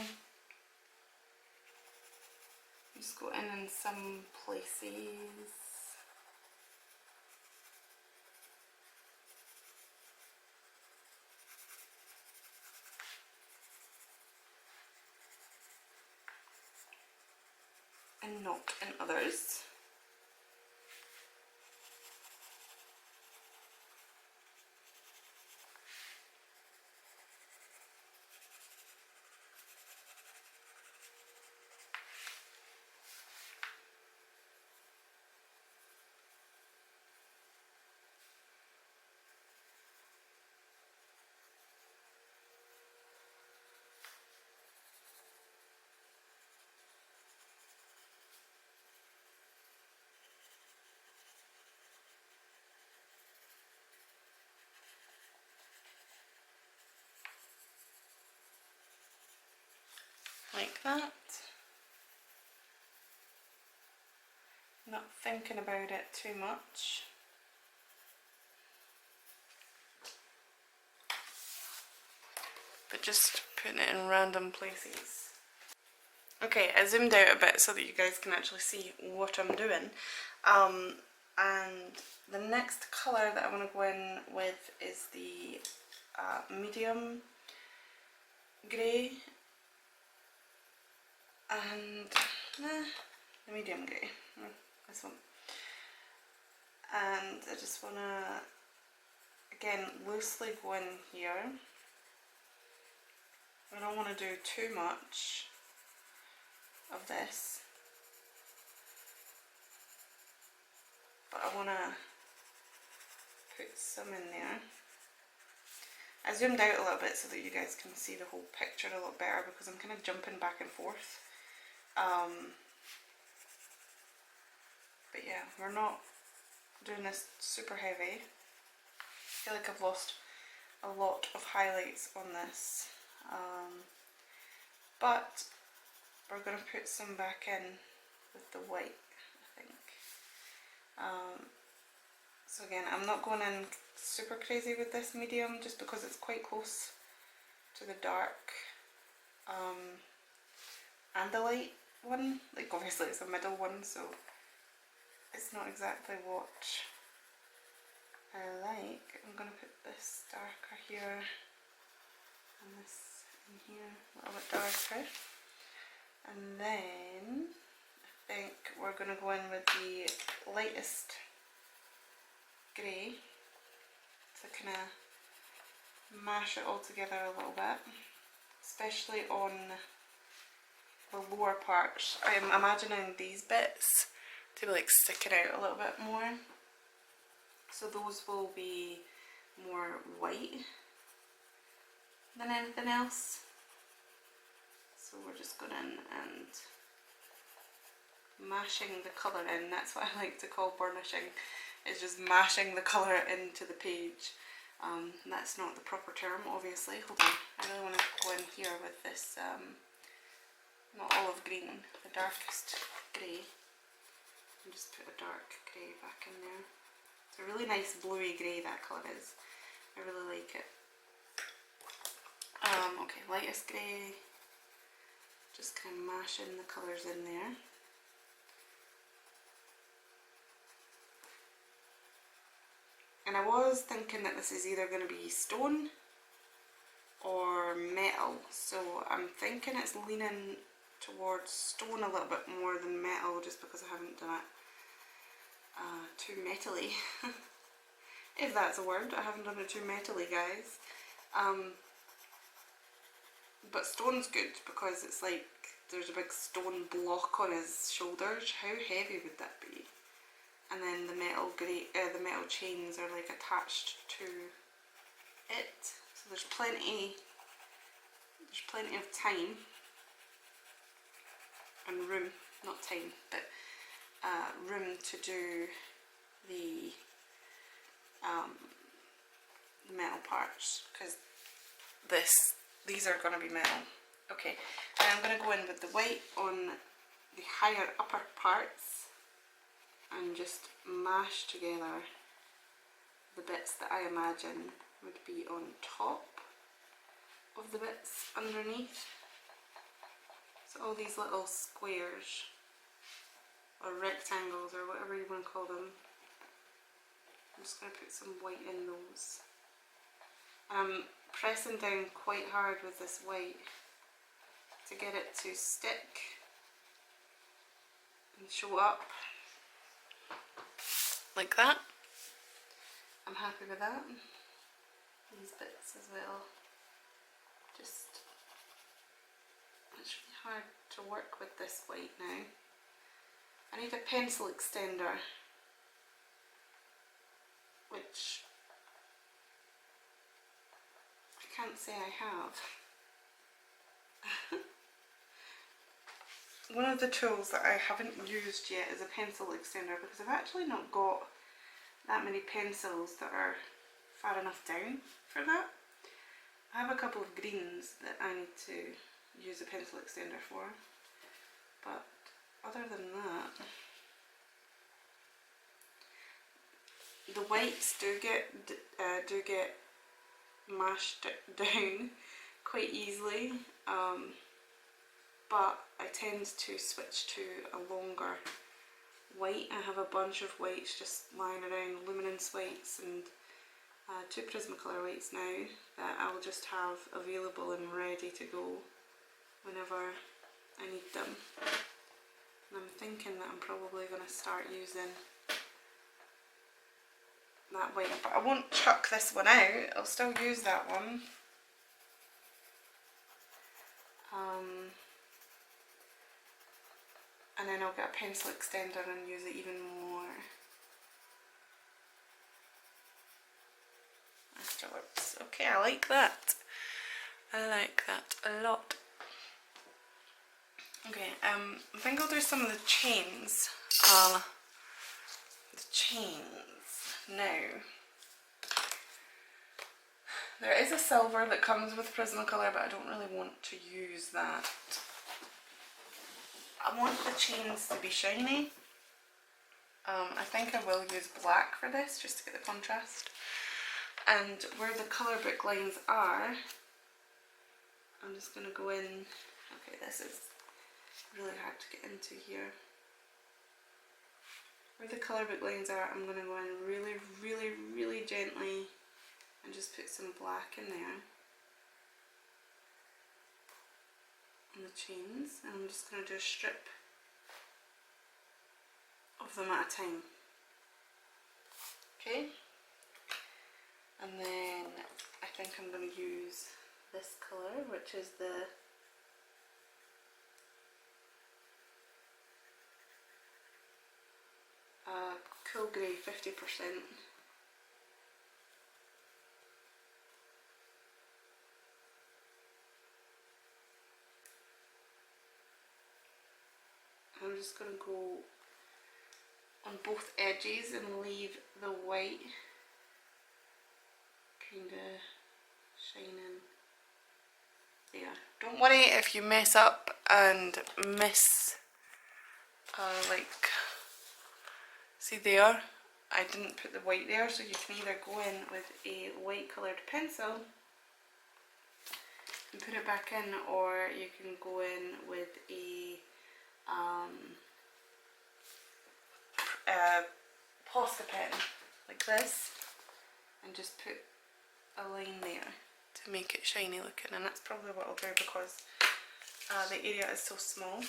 Just go in some places. And not in others. Like that. Not thinking about it too much. But just putting it in random places. Okay, I zoomed out a bit so that you guys can actually see what I'm doing. And the next colour that I want to go in with is the medium grey and the medium grey, this one, and I just want to again loosely go in here. I don't want to do too much of this, but I want to put some in there. I zoomed out a little bit so that you guys can see the whole picture a little better, because I'm kind of jumping back and forth. But yeah, we're not doing this super heavy. I feel like I've lost a lot of highlights on this, but we're going to put some back in with the white, I think. So again, I'm not going in super crazy with this medium just because it's quite close to the dark and the light one. Like obviously it's a middle one, so it's not exactly what I like. I'm going to put this darker here and this in here a little bit darker. And then I think we're going to go in with the lightest grey to kind of mash it all together a little bit, especially on the lower parts. I'm imagining these bits to be like sticking out a little bit more, so those will be more white than anything else. So we're just going in and mashing the colour in. That's what I like to call burnishing, is just mashing the colour into the page. That's not the proper term, obviously. Hold on, I really want to go in here with this, not olive green, the darkest grey. And just put a dark grey back in there. It's a really nice bluey grey, that colour is. I really like it. Okay, lightest grey. Just kind of mashing the colours in there. And I was thinking that this is either going to be stone or metal, so I'm thinking it's leaning towards stone a little bit more than metal, just because I haven't done it too metally. If that's a word, I haven't done it too metally, guys. But stone's good because it's like there's a big stone block on his shoulders. How heavy would that be? And then the metal chains are like attached to it. So there's plenty of time and room, not time, but room to do the metal parts, because these are going to be metal. Okay, and I'm going to go in with the white on the higher upper parts and just mash together the bits that I imagine would be on top of the bits underneath. So all these little squares or rectangles or whatever you want to call them, I'm just going to put some white in those. I'm pressing down quite hard with this white to get it to stick and show up like that. I'm happy with that. These bits as well. Just, it's really hard to work with this white now. I need a pencil extender, which I can't say I have. One of the tools that I haven't used yet is a pencil extender, because I've actually not got that many pencils that are far enough down for that. I have a couple of greens that I need to use a pencil extender for, but other than that, the whites do get mashed down quite easily, but I tend to switch to a longer white. I have a bunch of whites just lying around, luminance whites and 2 Prismacolor whites now that I'll just have available and ready to go whenever I need them. And I'm thinking that I'm probably going to start using that white, but I won't chuck this one out, I'll still use that one. And then I'll get a pencil extender and use it even more afterwards. Okay, I like that. I like that a lot. Okay, I think I'll do some of the chains. The chains now. There is a silver that comes with Prismacolor, but I don't really want to use that. I want the chains to be shiny. I think I will use black for this just to get the contrast. And where the colour book lines are, I'm just going to go in. Okay, this is really hard to get into here. Where the colour book lines are, I'm going to go in really, really, really gently and just put some black in there. On the chains, and I'm just going to do a strip of them at a time. Okay, and then I think I'm going to use this colour, which is the Cool Grey 50%. I'm just going to go on both edges and leave the white kind of shining there. Don't worry if you mess up and miss, like, see there, I didn't put the white there, so you can either go in with a white coloured pencil and put it back in, or you can go in with a Posca pen like this and just put a line there to make it shiny looking, and that's probably what I'll do because the area is so small.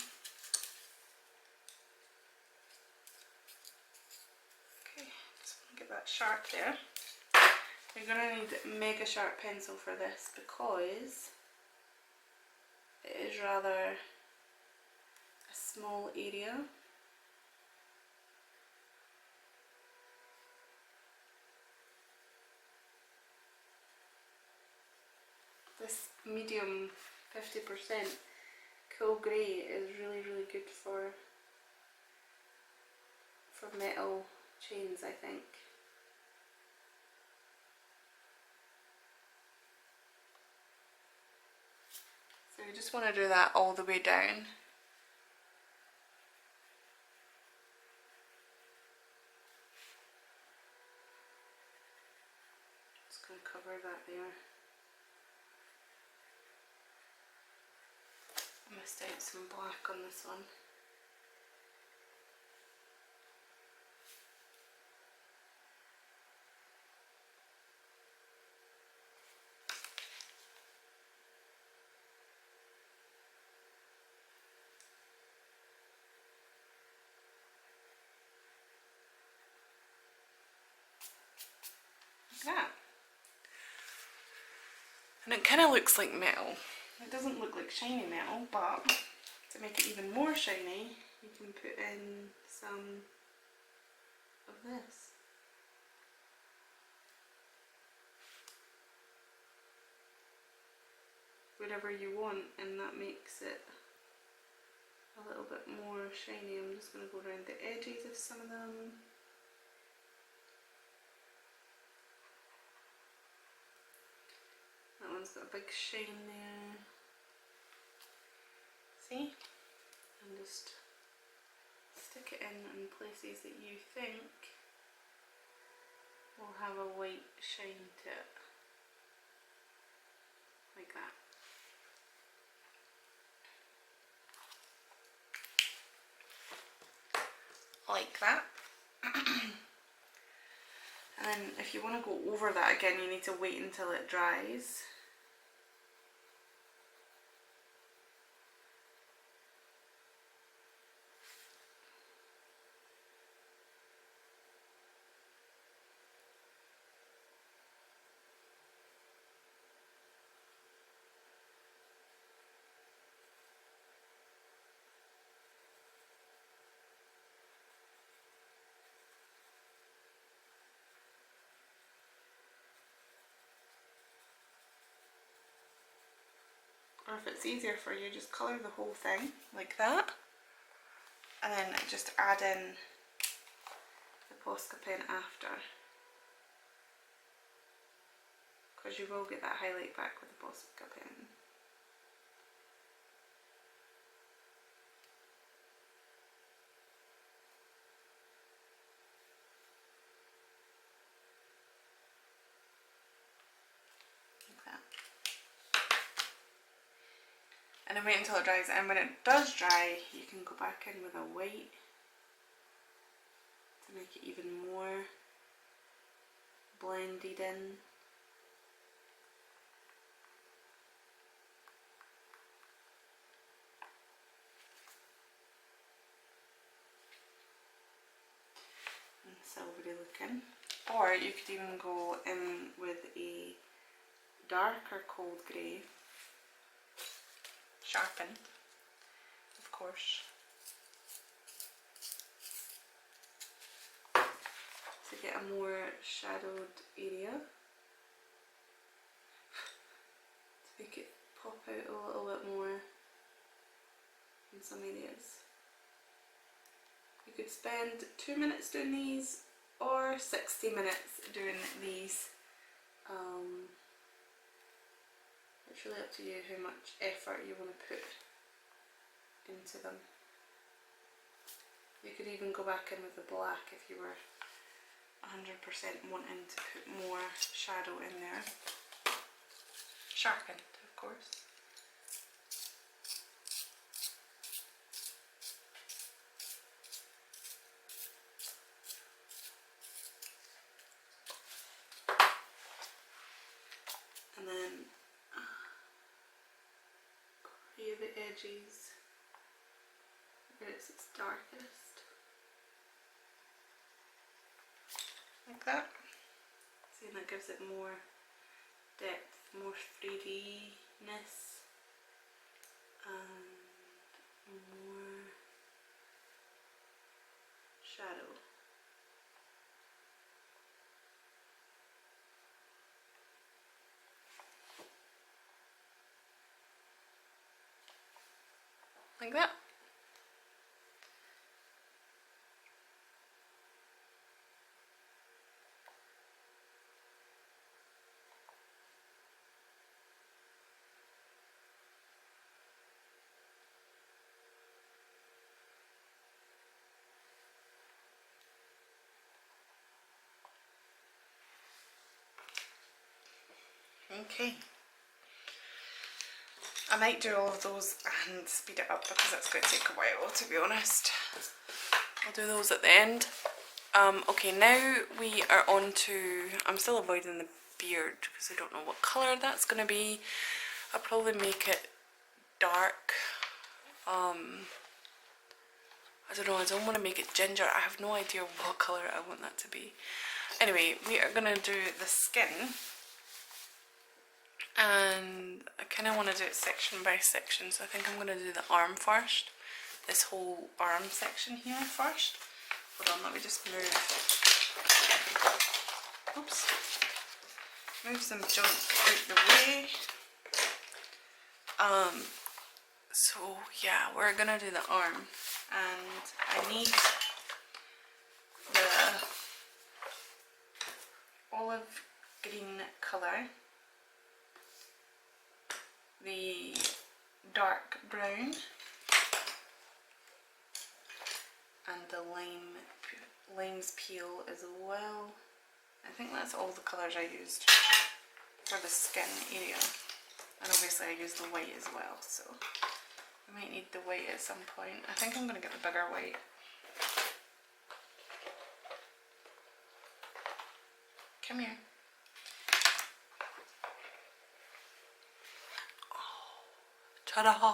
Okay, just get that sharp there. You're going to need mega sharp pencil for this because it is rather a small area. This medium 50% Cool Grey is really, really good for metal chains, I think. So you just want to do that all the way down. Just going to cover that there. I missed out some black on this one. Like that. And it kind of looks like metal. It doesn't look like shiny metal, but to make it even more shiny, you can put in some of this. Whatever you want, and that makes it a little bit more shiny. I'm just going to go around the edges of some of them. That one's got a big shine there. See? And just stick it in places that you think will have a white shine to it. Like that. Like that. And And if you want to go over that again, you need to wait until it dries. Or if it's easier for you, just colour the whole thing like that, and then just add in the Posca pen after, because you will get that highlight back with the Posca pen. Like that. And then wait until it dries, and when it does dry you can go back in with a white to make it even more blended in. And silvery looking. Or you could even go in with a darker cold grey, sharpen, of course, to get a more shadowed area, to make it pop out a little bit more in some areas. You could spend 2 minutes doing these or 60 minutes doing these. It's really up to you how much effort you want to put into them. You could even go back in with the black if you were 100% wanting to put more shadow in there. Sharpened, of course. And then here the edges where it's its darkest, like that. See, and that gives it more depth, more 3D-ness, and more shadow. Like that. Okay. I might do all of those and speed it up because it's going to take a while, to be honest. I'll do those at the end. Okay, now we are on to, I'm still avoiding the beard because I don't know what colour that's going to be. I'll probably make it dark. I don't know, I don't want to make it ginger. I have no idea what colour I want that to be. Anyway, we are going to do the skin. And I kind of want to do it section by section, so I think I'm going to do the arm first. This whole arm section here first. Hold on, let me just move. Oops. Move some junk out the way. So yeah, we're going to do the arm. And I need the olive green colour, the dark brown, and the lime's peel as well. I think that's all the colours I used for the skin area, and obviously I used the white as well, so I might need the white at some point. I think I'm going to get the bigger white. Come here. Ta-da!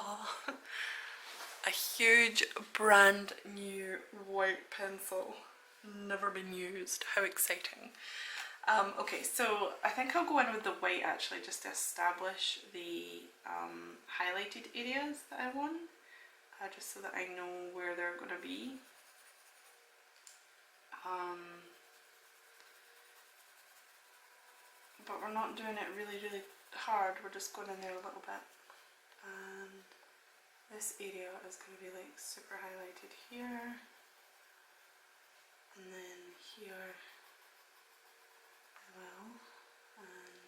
A huge brand new white pencil. Never been used. How exciting. Okay, so I think I'll go in with the white actually just to establish the highlighted areas that I want. Just so that I know where they're going to be. But we're not doing it really hard, we're just going in there a little bit. And this area is going to be like super highlighted here. And then here as well. And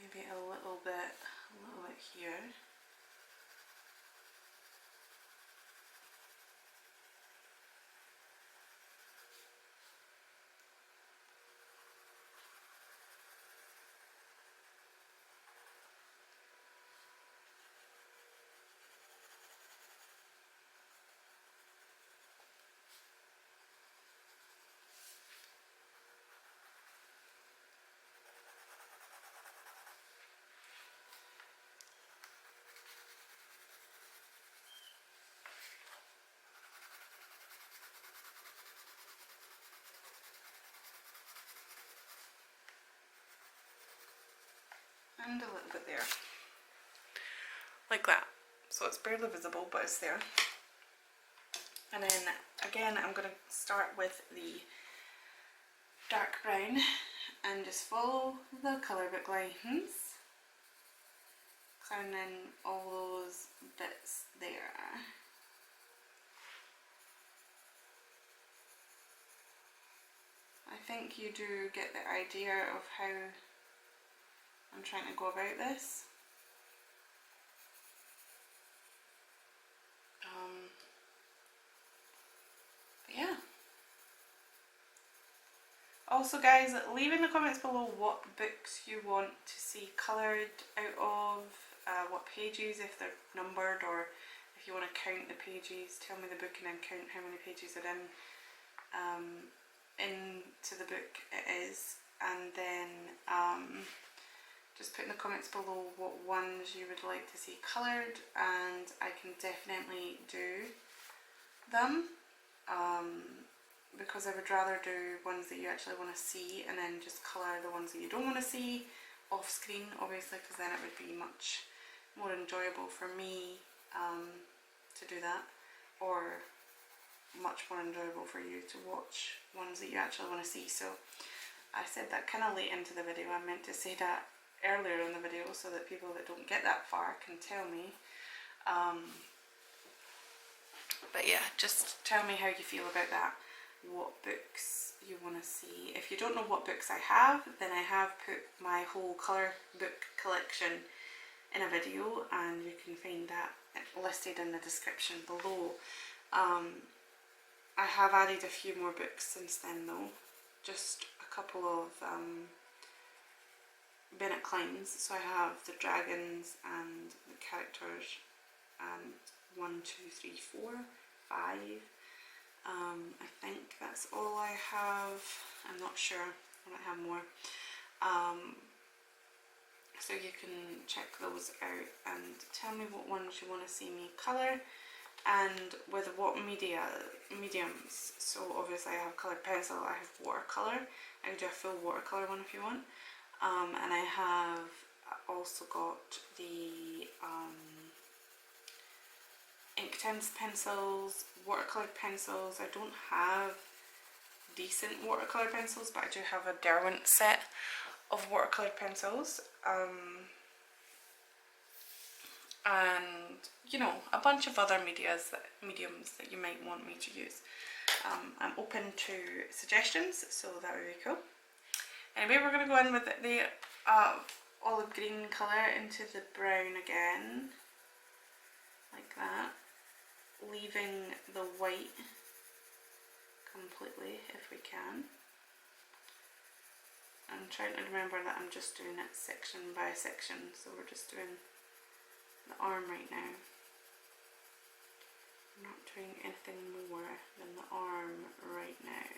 maybe a little bit here. And a little bit there. Like that. So it's barely visible, but it's there. And then again, I'm going to start with the dark brown and just follow the colour book lines, crowning all those bits there. I think you do get the idea of how I'm trying to go about this. But yeah. Also guys, leave in the comments below what books you want to see coloured out of, what pages, if they're numbered, or if you want to count the pages, tell me the book and then count how many pages are into the book it is, and then just put in the comments below what ones you would like to see coloured, and I can definitely do them. Because I would rather do ones that you actually want to see and then just colour the ones that you don't want to see off screen, obviously, because then it would be much more enjoyable for me to do that, or much more enjoyable for you to watch ones that you actually want to see. So I said that kind of late into the video. I meant to say that earlier in the video so that people that don't get that far can tell me. But yeah, just tell me how you feel about that, what books you want to see. If you don't know what books I have, then I have put my whole colour book collection in a video, and you can find that listed in the description below. I have added a few more books since then though, just a couple of Bennett Kleins. So I have the dragons and the characters, and 1, 2, 3, 4, 5. I think that's all I have. I'm not sure, I might have more. So you can check those out and tell me what ones you want to see me colour and with what mediums. So obviously I have coloured pencil, I have watercolour. I can do a full watercolour one if you want. And I have also got the Inktense pencils, watercolour pencils. I don't have decent watercolour pencils, but I do have a Derwent set of watercolour pencils. And you know, a bunch of other mediums that you might want me to use. I'm open to suggestions, so that would be cool. Anyway, we're going to go in with the olive green colour into the brown again, like that, leaving the white completely if we can. I'm trying to remember that I'm just doing it section by section, so we're just doing the arm right now. I'm not doing anything more than the arm right now.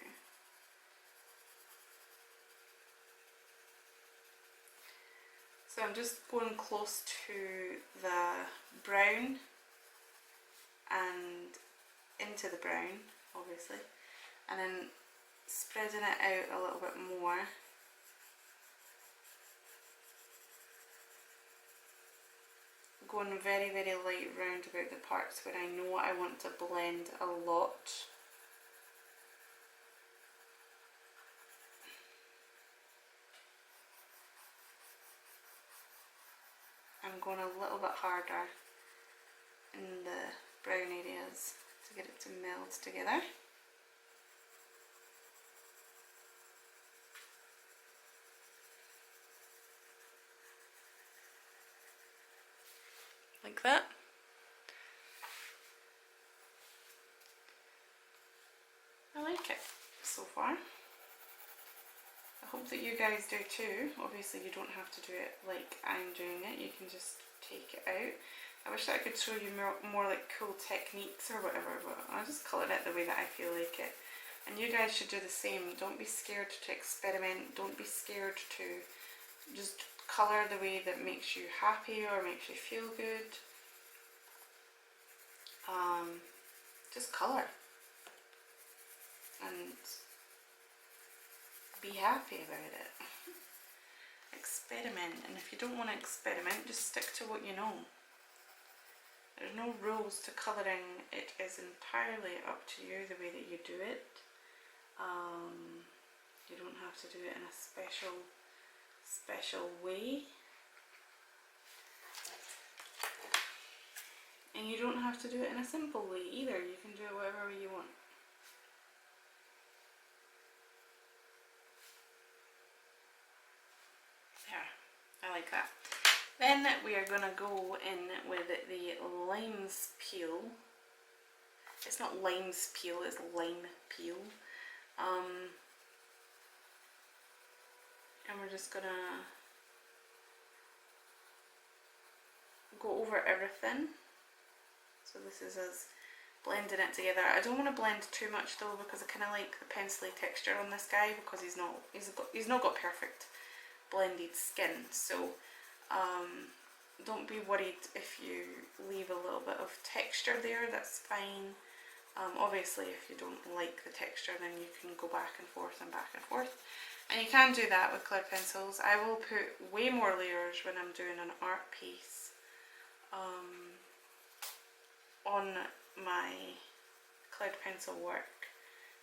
So I'm just going close to the brown and into the brown, obviously, and then spreading it out a little bit more. Going very, very light round about the parts where I know I want to blend a lot. I'm going a little bit harder in the brown areas to get it to meld together. Like that. I like it so far. I hope that you guys do too. Obviously you don't have to do it like I'm doing it, you can just take it out. I wish that I could show you more like cool techniques or whatever, but I'll just colour it the way that I feel like it. And you guys should do the same. Don't be scared to experiment, don't be scared to just colour the way that makes you happy or makes you feel good. Just colour and be happy about it. Experiment, and if you don't want to experiment, just stick to what you know. There's no rules to colouring, it is entirely up to you the way that you do it. You don't have to do it in a special way. And you don't have to do it in a simple way either, you can do it whatever way you want. I like that. Then we are going to go in with the limes peel. It's not limes peel, it's lime peel. And we're just going to go over everything. So this is us blending it together. I don't want to blend too much though, because I kind of like the pencily texture on this guy, because he's not got perfect blended skin. So don't be worried if you leave a little bit of texture there, that's fine. Obviously if you don't like the texture, then you can go back and forth and back and forth, and you can do that with colour pencils. I will put way more layers when I'm doing an art piece on my cloud pencil work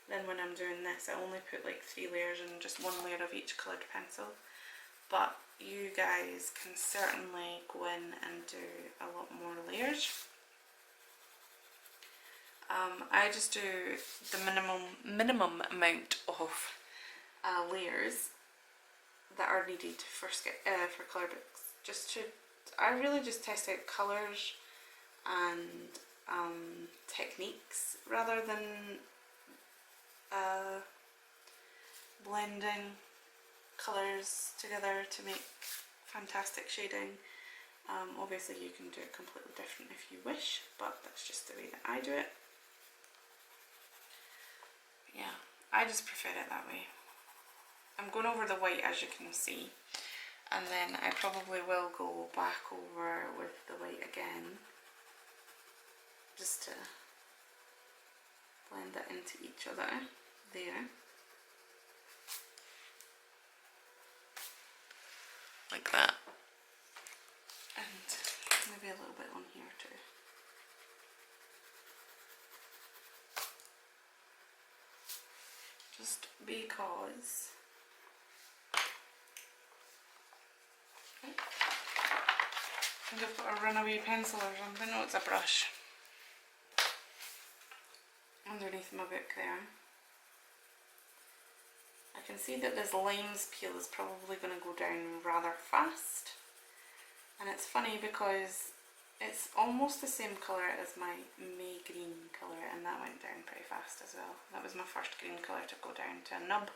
than when I'm doing this. I only put like 3 layers and just 1 layer of each coloured pencil, but you guys can certainly go in and do a lot more layers. I just do the minimum amount of layers that are needed for colour books. I really just test out colours and techniques rather than blending colours together to make fantastic shading. Obviously you can do it completely different if you wish, but that's just the way that I do it. Yeah, I just prefer it that way. I'm going over the white, as you can see, and then I probably will go back over with the white again just to blend it into each other there, like that, and maybe a little bit on here too. Just because I think I've got a runaway pencil or something. No, it's a brush underneath my book there. I can see that this limes peel is probably going to go down rather fast, and it's funny because it's almost the same colour as my May green colour, and that went down pretty fast as well. That was my first green colour to go down to a nub.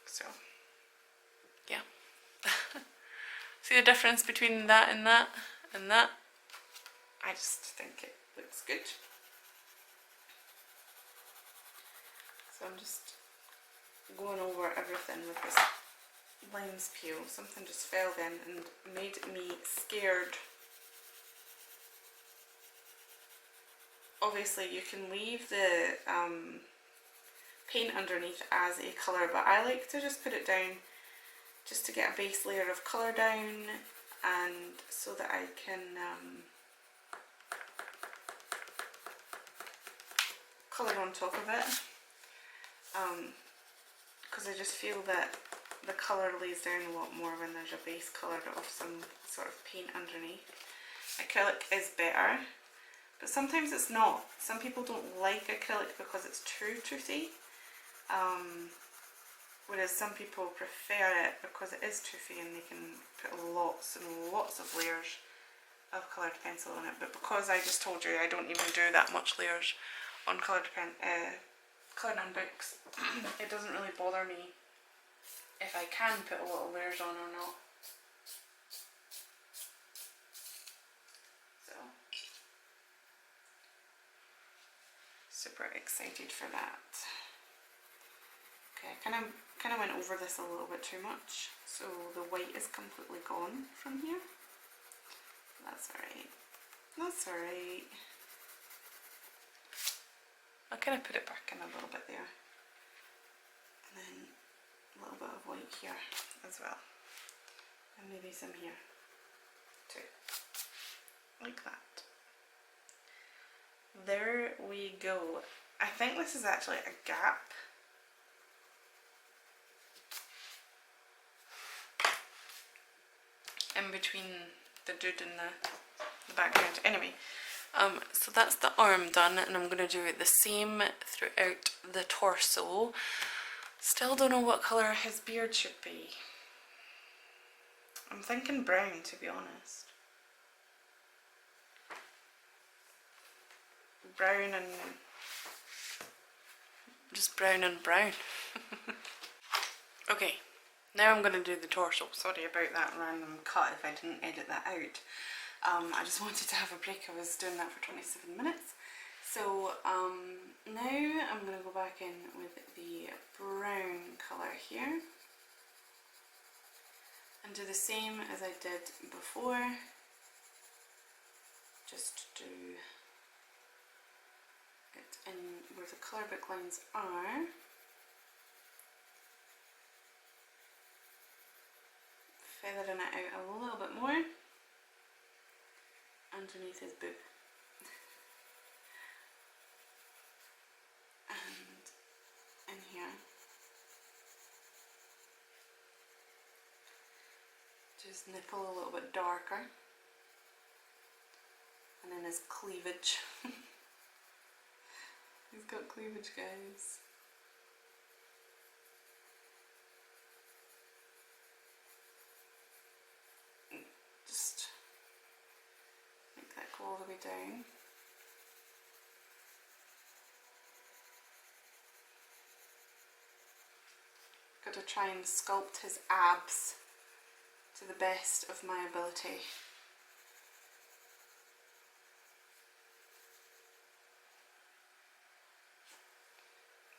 So, yeah. See the difference between that and that and that? I just think it looks good. So I'm just going over everything with this limes peel. Something just fell then and made me scared. Obviously you can leave the paint underneath as a colour, but I like to just put it down just to get a base layer of colour down, and so that I can colour on top of it, because I just feel that the colour lays down a lot more when there's a base colour of some sort of paint underneath. Acrylic is better, but sometimes it's not. Some people don't like acrylic because it's too toothy, whereas some people prefer it because it is toothy and they can put lots and lots of layers of coloured pencil on it. But because I just told you I don't even do that much layers on coloured books, it doesn't really bother me if I can put a lot of layers on or not. So, super excited for that. Okay, I kind of went over this a little bit too much, so the white is completely gone from here. That's alright. That's alright. I'll kind of put it back in a little bit there, and then a little bit of white here as well, and maybe some here too, like that. There we go. I think this is actually a gap. In between the dude and the background. Anyway, so that's the arm done, and I'm going to do the same throughout the torso. Still don't know what colour his beard should be. I'm thinking brown, to be honest. Brown and... just brown and brown. Okay, now I'm going to do the torso. Sorry about that random cut if I didn't edit that out. I just wanted to have a break. I was doing that for 27 minutes. So now I'm going to go back in with the brown colour here and do the same as I did before. Just do it in where the colour book lines are. Feathering it out a little bit more underneath his boob. And in here. Just nipple a little bit darker. And then his cleavage. He's got cleavage, guys. Just make that go all the way down. Got to try and sculpt his abs to the best of my ability.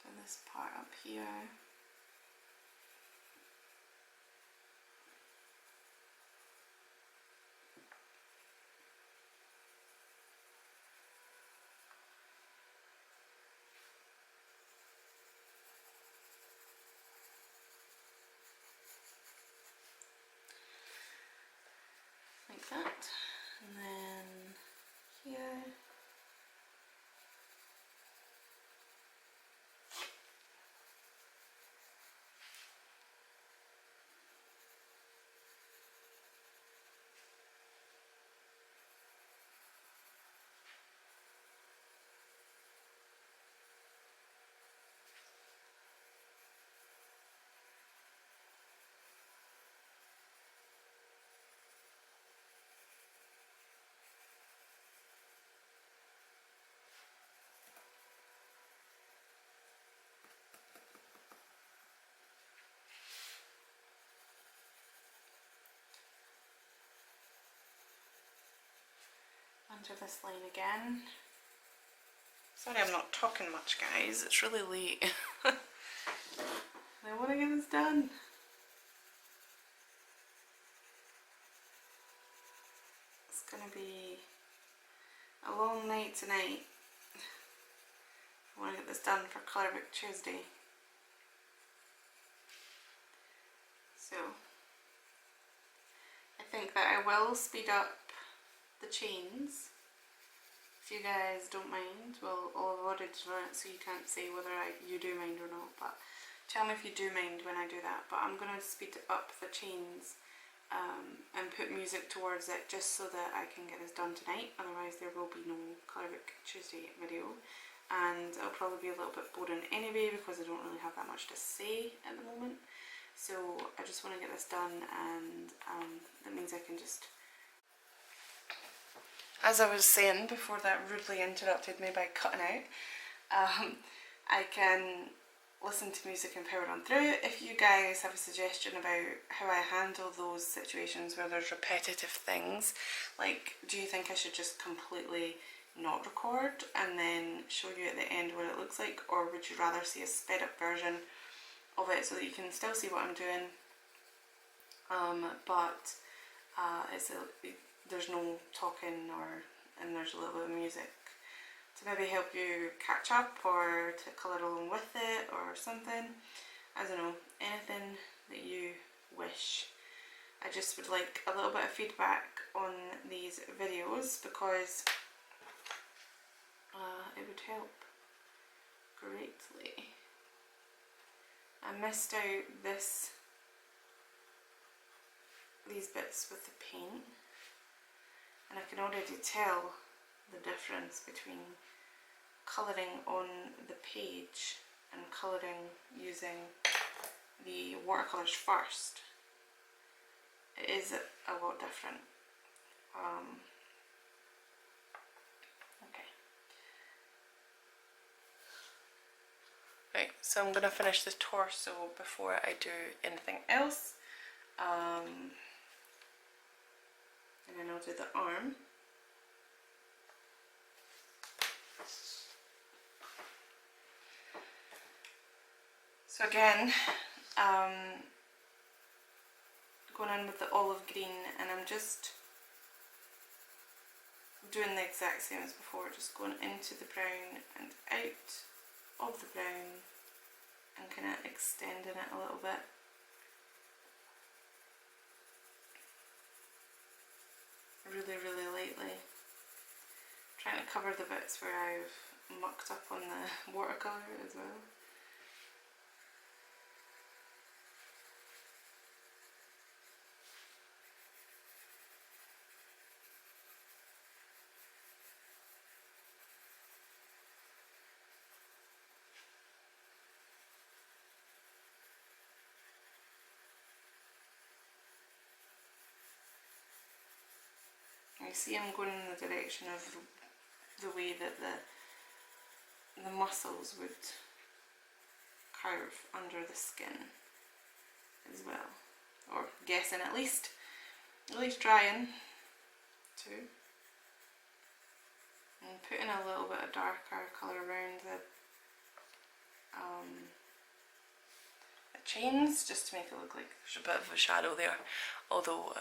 So this part up here. Like that, and then here. Under this line again. Sorry I'm not talking much, guys, it's really late. I want to get this done. going to be a long night tonight. I want to get this done for Colour Book Tuesday. So I think that I will speed up the chains. If you guys don't mind, well, I've already done it, so you can't say whether you do mind or not, but tell me if you do mind when I do that. But I'm going to speed up the chains and put music towards it just so that I can get this done tonight. Otherwise there will be no Colour Book Tuesday video, and it'll probably be a little bit boring anyway because I don't really have that much to say at the moment. So I just want to get this done, and that means I can just, as I was saying before that rudely interrupted me by cutting out, I can listen to music and power on through. If you guys have a suggestion about how I handle those situations where there's repetitive things, like do you think I should just completely not record and then show you at the end what it looks like, or would you rather see a sped up version of it so that you can still see what I'm doing, but there's no talking, and there's a little bit of music to maybe help you catch up or to colour along with it or something. I don't know, anything that you wish. I just would like a little bit of feedback on these videos because it would help greatly. I missed out these bits with the paint, and I can already tell the difference between colouring on the page and colouring using the watercolours first. It is a lot different. Okay. Right, so I'm going to finish the torso before I do anything else. And then I'll do the arm. So again, going in with the olive green, and I'm just doing the exact same as before, just going into the brown and out of the brown and kind of extending it a little bit. Really lightly. Trying to cover the bits where I've mucked up on the watercolour as well. You see I'm going in the direction of the way that the muscles would curve under the skin as well, or guessing at least trying to, and putting a little bit of darker colour around the chains just to make it look like there's a bit of a shadow there, although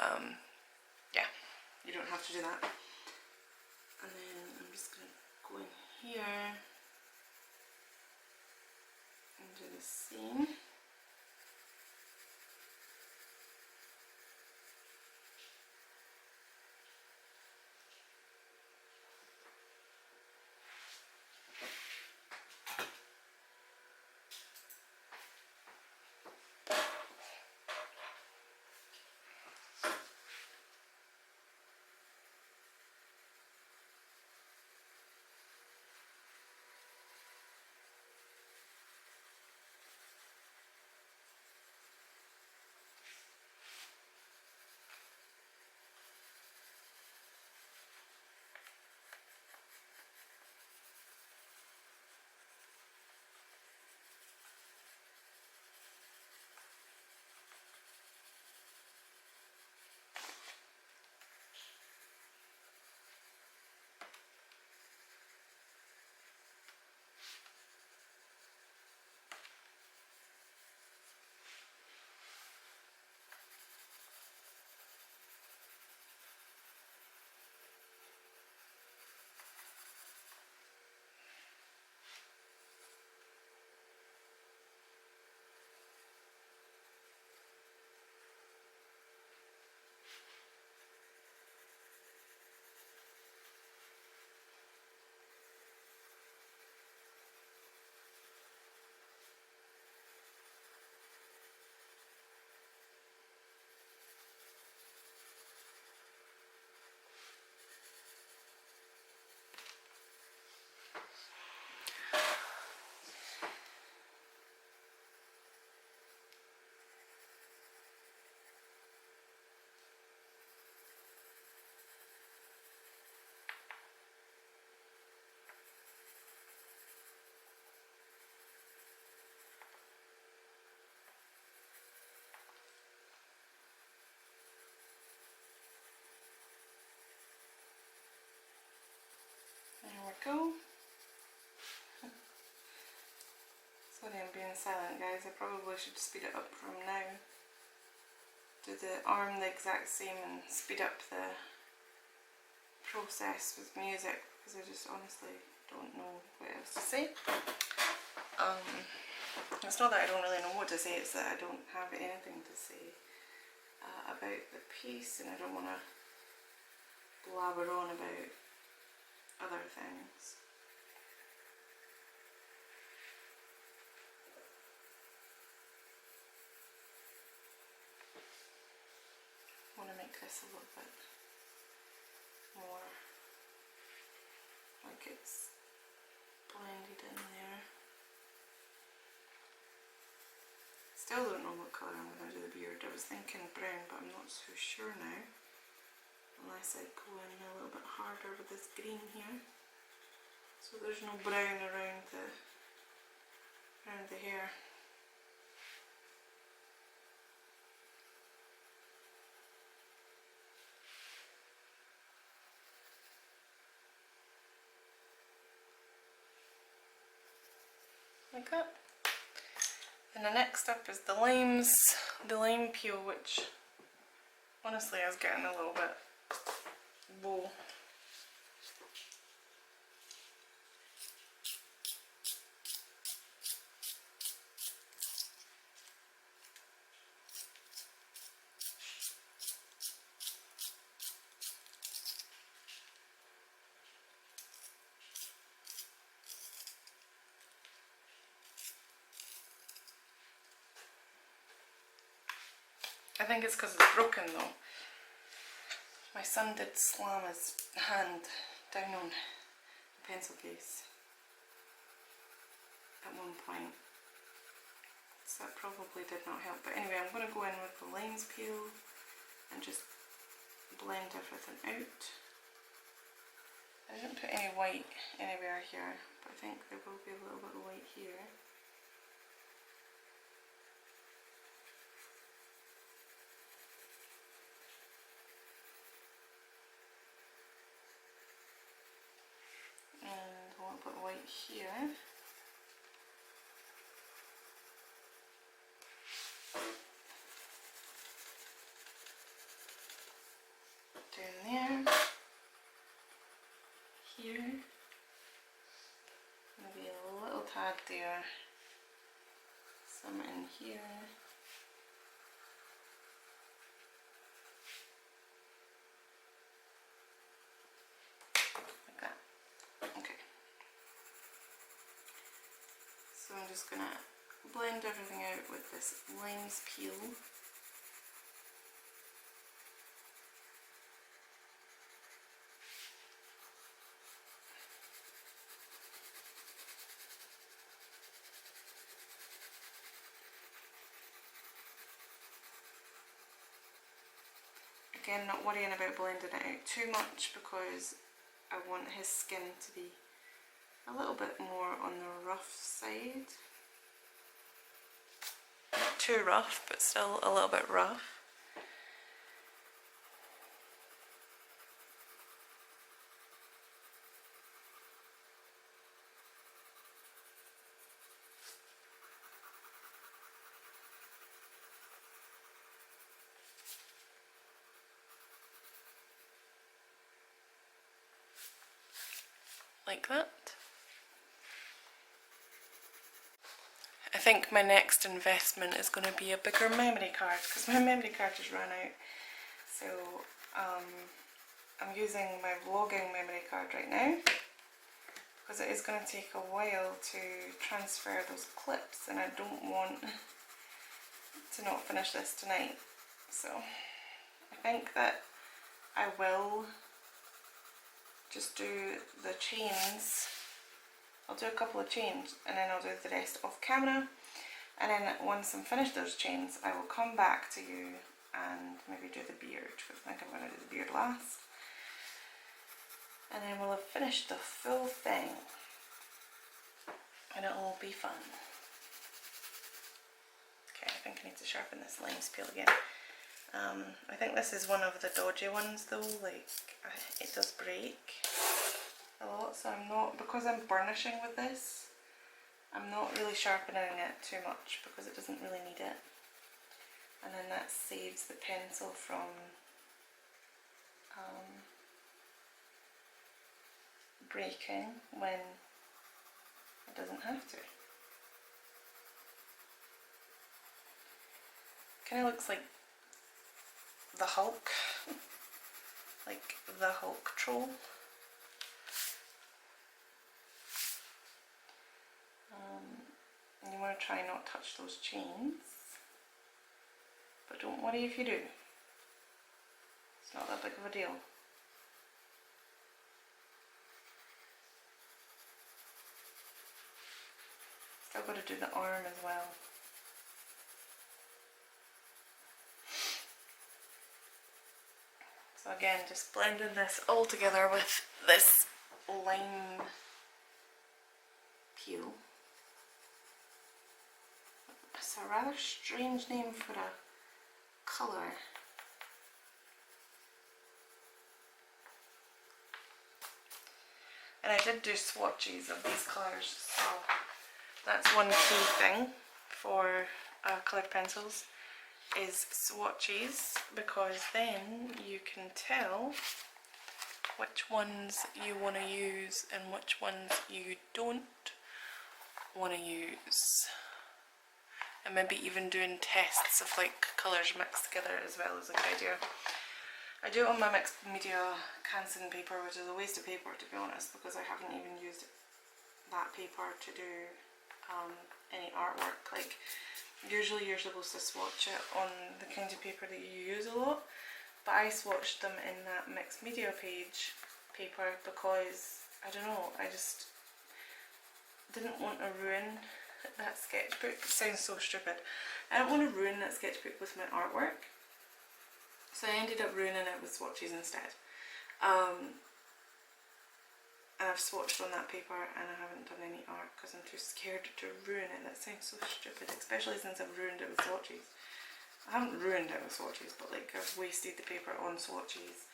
yeah, you don't have to do that. And then I'm just going to go in here and do the same. go. Sorry I'm being silent guys, I probably should speed it up from now. Do the arm the exact same and speed up the process with music because I just honestly don't know what else to say. It's not that I don't really know what to say, it's that I don't have anything to say about the piece, and I don't want to blabber on about other things. I want to make this a little bit more like it's blended in there. Still don't know what colour I'm going to do the beard. I was thinking brown, but I'm not so sure now. Unless I go in a little bit harder with this green here. So there's no brown around the hair. Like that. And the next up is the lime peel, which honestly I was getting a little bit low. I think it's because it's broken though. My son did slam his hand down on the pencil case at one point, so that probably did not help. But anyway, I'm going to go in with the limes peel and just blend everything out. I didn't put any white anywhere here, but I think there will be a little bit of white here. And I want to put white here. Down there. Here. Maybe a little tad there. Some in here. Like that. Okay. So I'm just gonna blend everything out with this limes peel. Again, not worrying about blending it out too much because I want his skin to be a little bit more on the rough side. Not too rough, but still a little bit rough. Like that. I think my next investment is going to be a bigger memory card because my memory card has run out. So I'm using my vlogging memory card right now because it is going to take a while to transfer those clips and I don't want to not finish this tonight. So I think that I will just do the chains. I'll do a couple of chains and then I'll do the rest off camera, and then once I'm finished those chains I will come back to you and maybe do the beard, because I think I'm going to do the beard last, and then we'll have finished the full thing and it'll all be fun. Okay, I think I need to sharpen this limes peel again. I think this is one of the dodgy ones though, like it does break a lot. pencil, so I'm not, because I'm burnishing with this, I'm not really sharpening it too much because it doesn't really need it. And then that saves the pencil from breaking when it doesn't have to. Kind of looks like the Hulk, like the Hulk troll. And you want to try not touch those chains, but don't worry if you do. It's not that big of a deal. Still got to do the arm as well. So again, just blending this all together with this lime peel. It's a rather strange name for a colour. And I did do swatches of these colours, so that's one key thing for coloured pencils, is swatches, because then you can tell which ones you want to use and which ones you don't want to use. And maybe even doing tests of like colours mixed together as well is a good idea. I do it on my mixed media canson paper, which is a waste of paper to be honest, because I haven't even used that paper to do any artwork. Like, usually you're supposed to swatch it on the kind of paper that you use a lot, but I swatched them in that mixed media page paper because, I don't know, I just didn't want to ruin that sketchbook. It sounds so stupid. I don't want to ruin that sketchbook with my artwork, so I ended up ruining it with swatches instead. And I've swatched on that paper and I haven't done any art because I'm too scared to ruin it. That sounds so stupid, especially since I've ruined it with swatches. I haven't ruined it with swatches, but like I've wasted the paper on swatches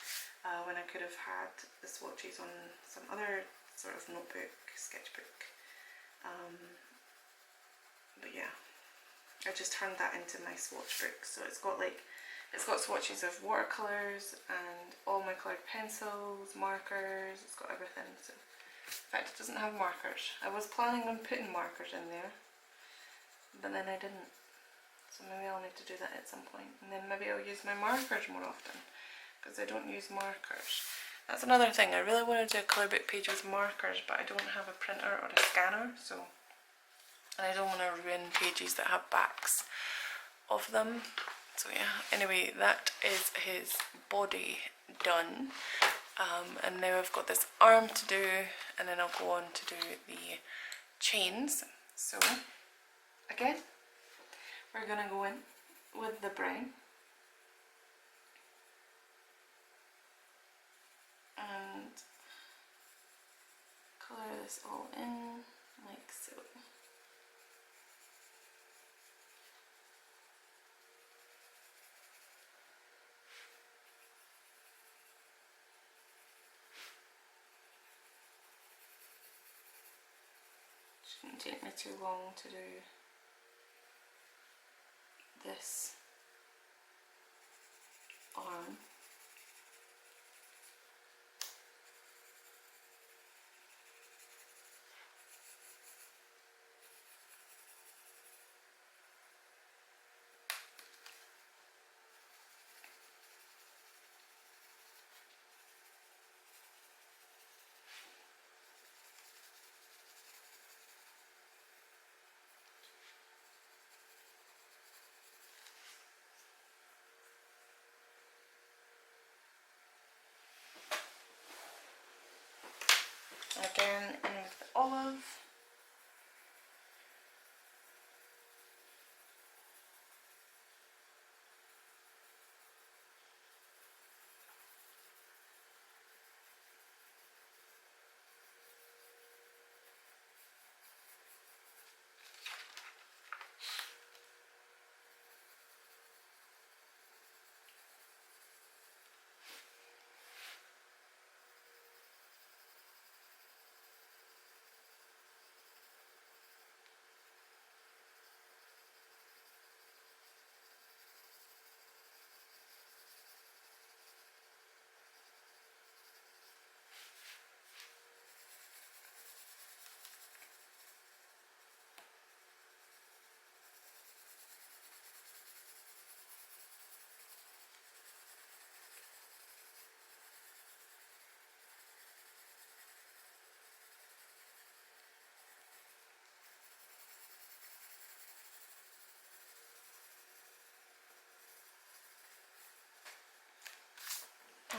when I could have had the swatches on some other sort of notebook, sketchbook. But yeah, I just turned that into my swatch book. So it's got swatches of watercolours and all my coloured pencils, markers, it's got everything. So, in fact, it doesn't have markers. I was planning on putting markers in there, but then I didn't. So maybe I'll need to do that at some point. And then maybe I'll use my markers more often, because I don't use markers. That's another thing. I really want to do a colour book page with markers, but I don't have a printer or a scanner, so... And I don't want to ruin pages that have backs of them. So yeah, anyway, that is his body done. And now I've got this arm to do, and then I'll go on to do the chains. So again, we're gonna go in with the brown and colour this all in like so. Shouldn't take me too long to do this arm. Again, in with the olive.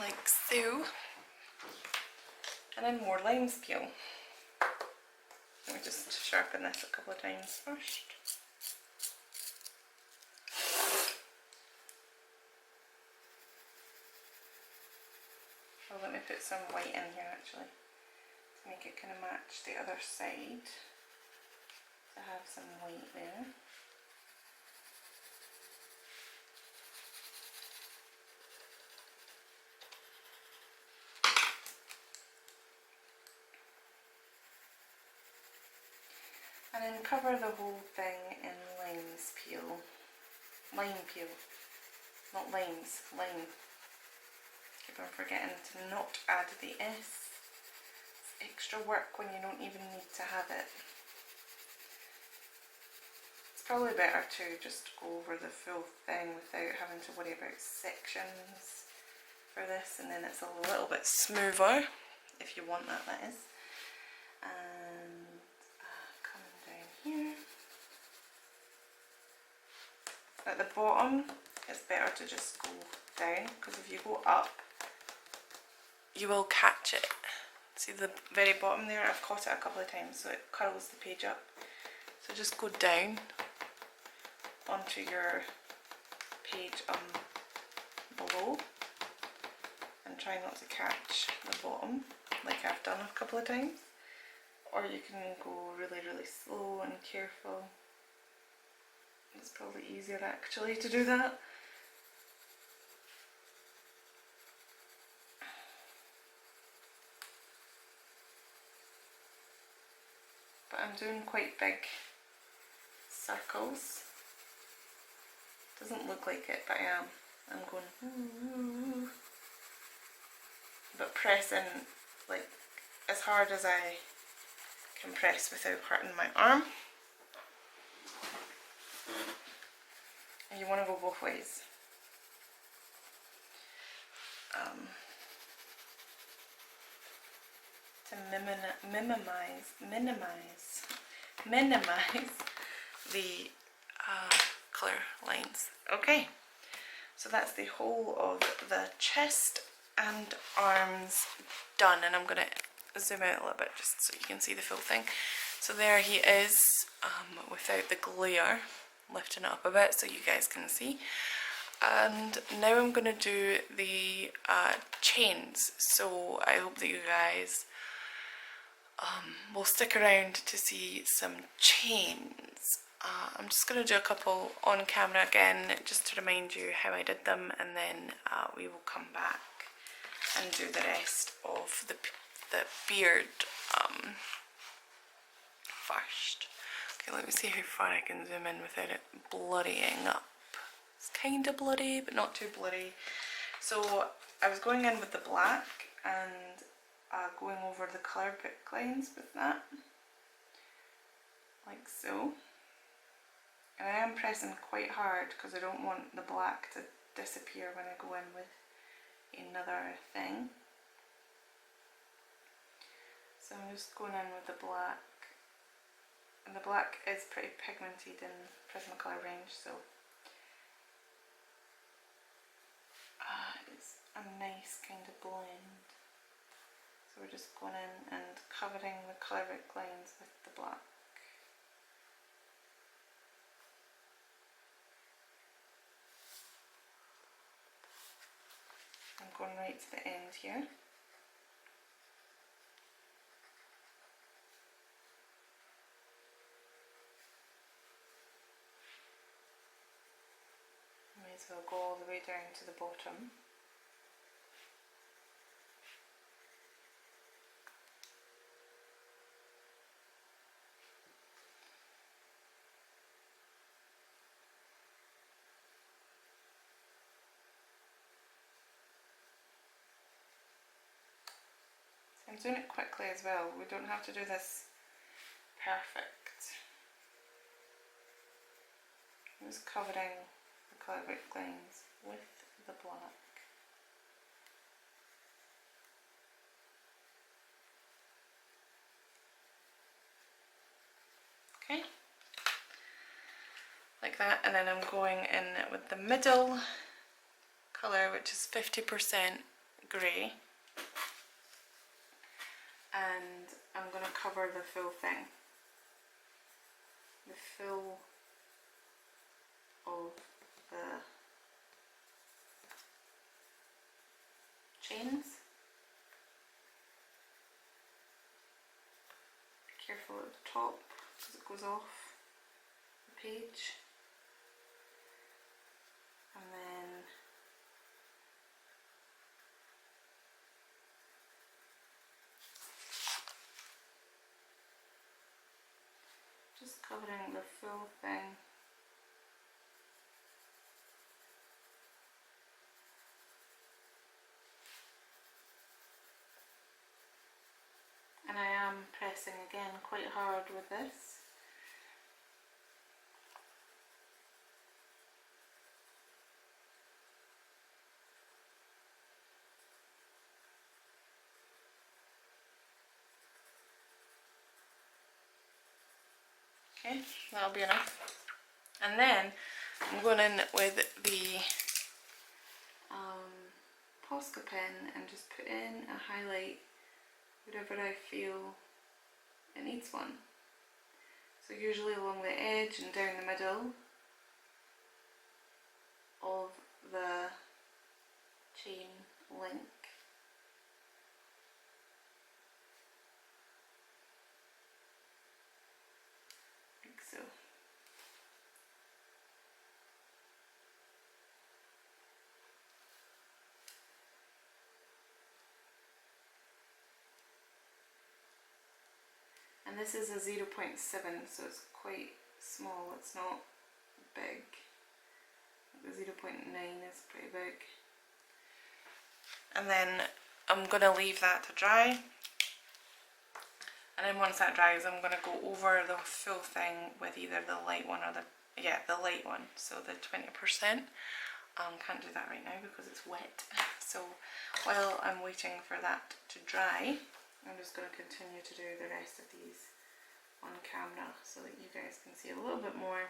like so. And then more limes peel. Let me just sharpen this a couple of times first. Oh, let me put some white in here actually, to make it kind of match the other side. To have some white there. And then cover the whole thing in limes peel. Lime peel. Not limes, lime. Keep on forgetting to not add the S. It's extra work when you don't even need to have it. It's probably better to just go over the full thing without having to worry about sections for this, and then it's a little bit smoother, if you want that, that is. And coming down here. At the bottom, it's better to just go down, because if you go up, you will catch it. See the very bottom there? I've caught it a couple of times, so it curls the page up. So just go down onto your page below, and try not to catch the bottom, like I've done a couple of times. Or you can go really, really slow and careful. It's probably easier actually to do that. But I'm doing quite big circles. Doesn't look like it, but I am. I'm going ooh, but pressing like as hard as I can press without hurting my arm. And you want to go both ways. To minimize the colour lines. Okay, so that's the whole of the chest and arms done, and I'm going to zoom out a little bit just so you can see the full thing. So there he is, without the glare, lifting it up a bit so you guys can see. And now I'm going to do the chains, so I hope that you guys will stick around to see some chains. I'm just going to do a couple on camera again, just to remind you how I did them, and then we will come back and do the rest of the beard first. Okay, let me see how far I can zoom in without it blurrying up. It's kind of blurry, but not too blurry. So I was going in with the black and going over the colour pick lines with that, like so. And I am pressing quite hard because I don't want the black to disappear when I go in with another thing. So I'm just going in with the black, and the black is pretty pigmented in Prismacolor range, so it's a nice kind of blend. So we're just going in and covering the colour pick lines with the black. I'm going right to the end here. May as well go all the way down to the bottom. I'm doing it quickly as well. We don't have to do this perfect. I'm just covering the colour pick lines with the black. Okay, like that, and then I'm going in with the middle colour, which is 50% grey, and I'm going to cover the full thing, the full of the chains. Be careful at the top because it goes off the page, and then just covering the full thing. And I am pressing again quite hard with this. Okay, that'll be enough. And then I'm going in with the Posca pen and just put in a highlight wherever I feel it needs one. So usually along the edge and down the middle of the chain link. Like so. And this is a 0.7, so it's quite small, it's not big. The 0.9 is pretty big. And then I'm going to leave that to dry. And then once that dries, I'm going to go over the full thing with either the light one or the light one, so the 20%. Can't do that right now because it's wet. So while I'm waiting for that to dry, I'm just going to continue to do the rest of these on camera so that you guys can see a little bit more,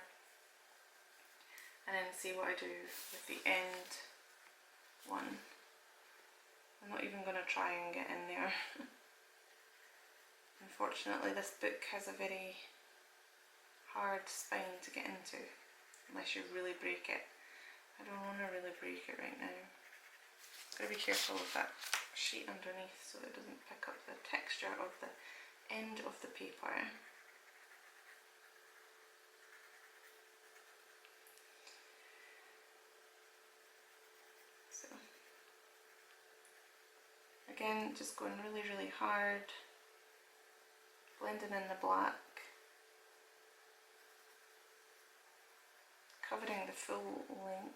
and then see what I do with the end one. I'm not even going to try and get in there. Unfortunately, this book has a very hard spine to get into unless you really break it. I don't want to really break it right now. Gotta be careful with that sheet underneath so it doesn't pick up the texture of the end of the paper. So again, just going really hard, blending in the black, covering the full link.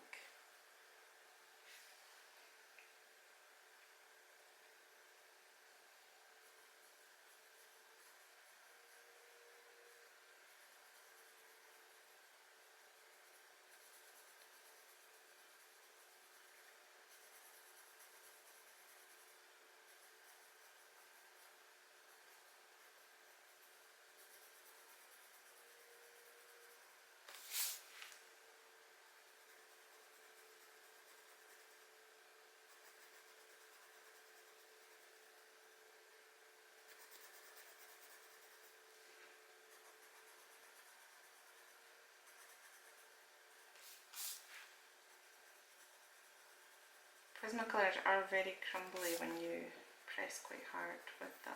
Prismacolors are very crumbly when you press quite hard with them.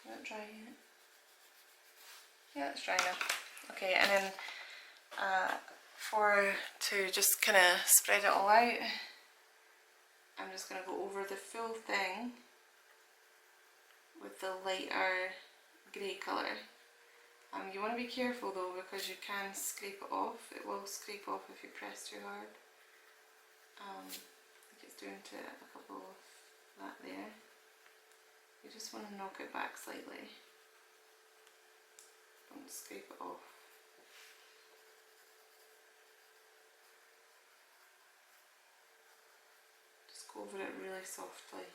Is that dry yet? Yeah, it's dry now. Okay, and then to just kind of spread it all out, I'm just going to go over the full thing with the lighter grey colour. You want to be careful though, because you can scrape it off. It will scrape off if you press too hard. I think it's doing to a couple of that there. You just want to knock it back slightly. Don't scrape it off. really softly.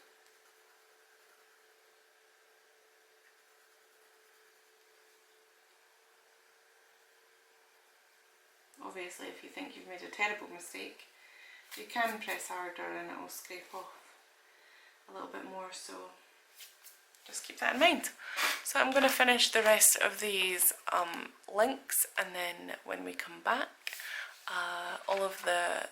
Obviously, if you think you've made a terrible mistake, you can press harder and it will scrape off a little bit more, so just keep that in mind. So I'm going to finish the rest of these links, and then when we come back, all of the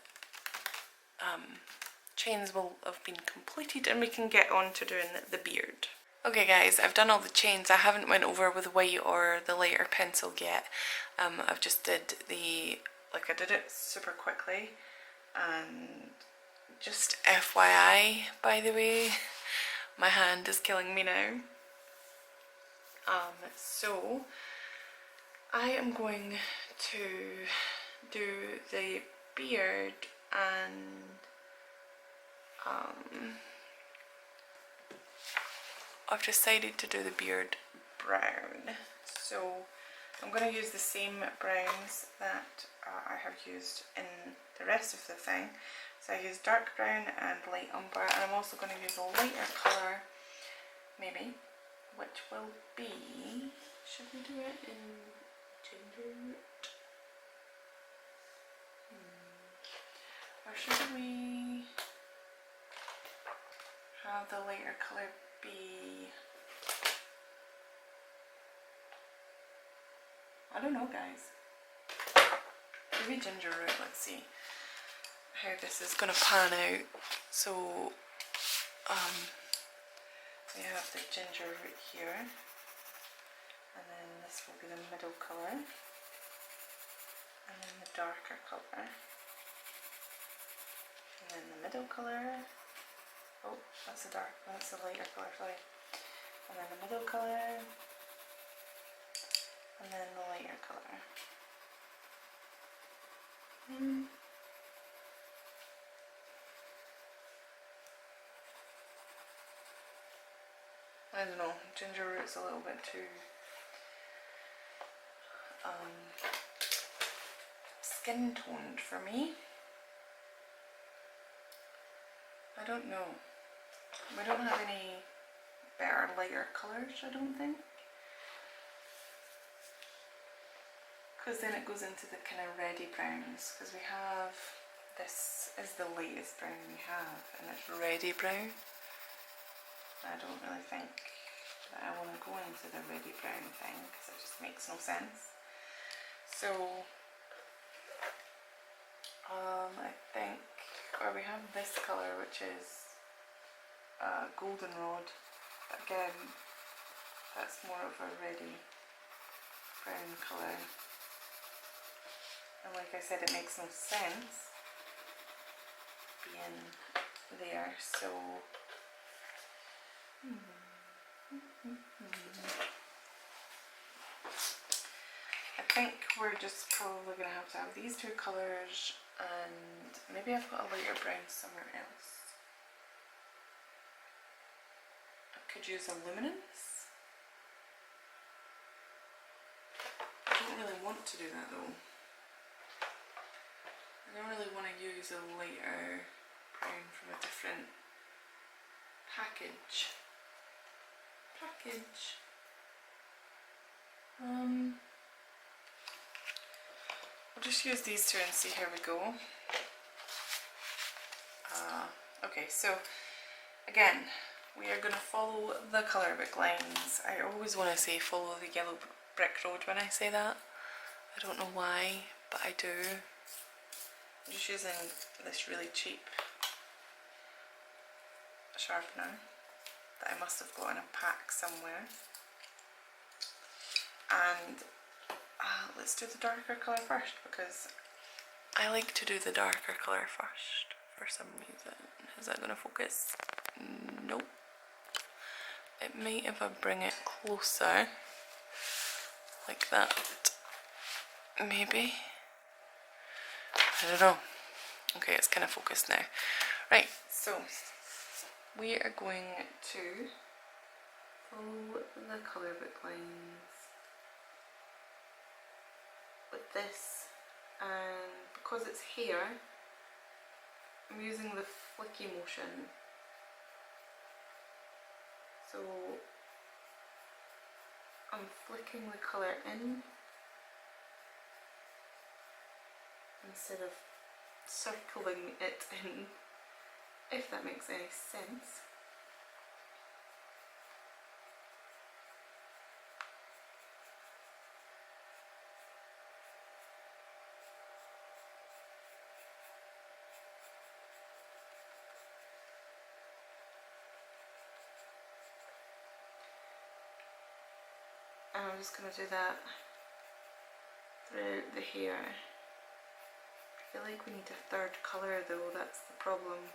chains will have been completed and we can get on to doing the beard. Okay guys, I've done all the chains. I haven't went over with white or the lighter pencil yet. I've just did the, like I did it super quickly, and just FYI, by the way, my hand is killing me now. So I am going to do the beard, and I've decided to do the beard brown. So I'm going to use the same browns that I have used in the rest of the thing. So I use dark brown and light umber, and I'm also going to use a lighter colour, maybe, which will be, should we do it in ginger? Or should we have the lighter colour be, I don't know guys, maybe ginger root. Let's see how this is going to pan out. So we have the ginger root here, and then this will be the middle colour, and then the darker colour, and then the middle colour. Oh, that's the lighter colour, sorry. And then the middle colour, and then the lighter colour. I don't know, ginger root's a little bit too skin toned for me. I don't know. We don't have any better lighter colours, I don't think. Because then it goes into the kind of reddy browns, because we have, this is the lightest brown we have, and it's reddy brown. I don't really think that I want to go into the reddy brown thing, because it just makes no sense. So I think, or we have this colour, which is goldenrod. Again, that's more of a reddy brown colour, and like I said, it makes no sense being there. So I think we're just probably going to have these two colours, and maybe I've got a lighter brown somewhere else. I could use a luminance. I don't really want to do that though. I don't really want to use a lighter brown from a different package. We'll just use these two and see how we go. Okay, so again, we are going to follow the colour book lines. I always want to say follow the yellow brick road when I say that. I don't know why, but I do. I'm just using this really cheap sharpener that I must have got in a pack somewhere. And let's do the darker colour first, because I like to do the darker colour first for some reason. Is that going to focus? Nope. It might if I bring it closer, like that, maybe. I don't know. Okay, it's kind of focused now. Right, so we are going to follow the colour book lines with this, and because it's here, I'm using the flicky motion So I'm flicking the colour in instead of circling it in, if that makes any sense. And I'm just going to do that throughout the hair. I feel like we need a third colour though, that's the problem.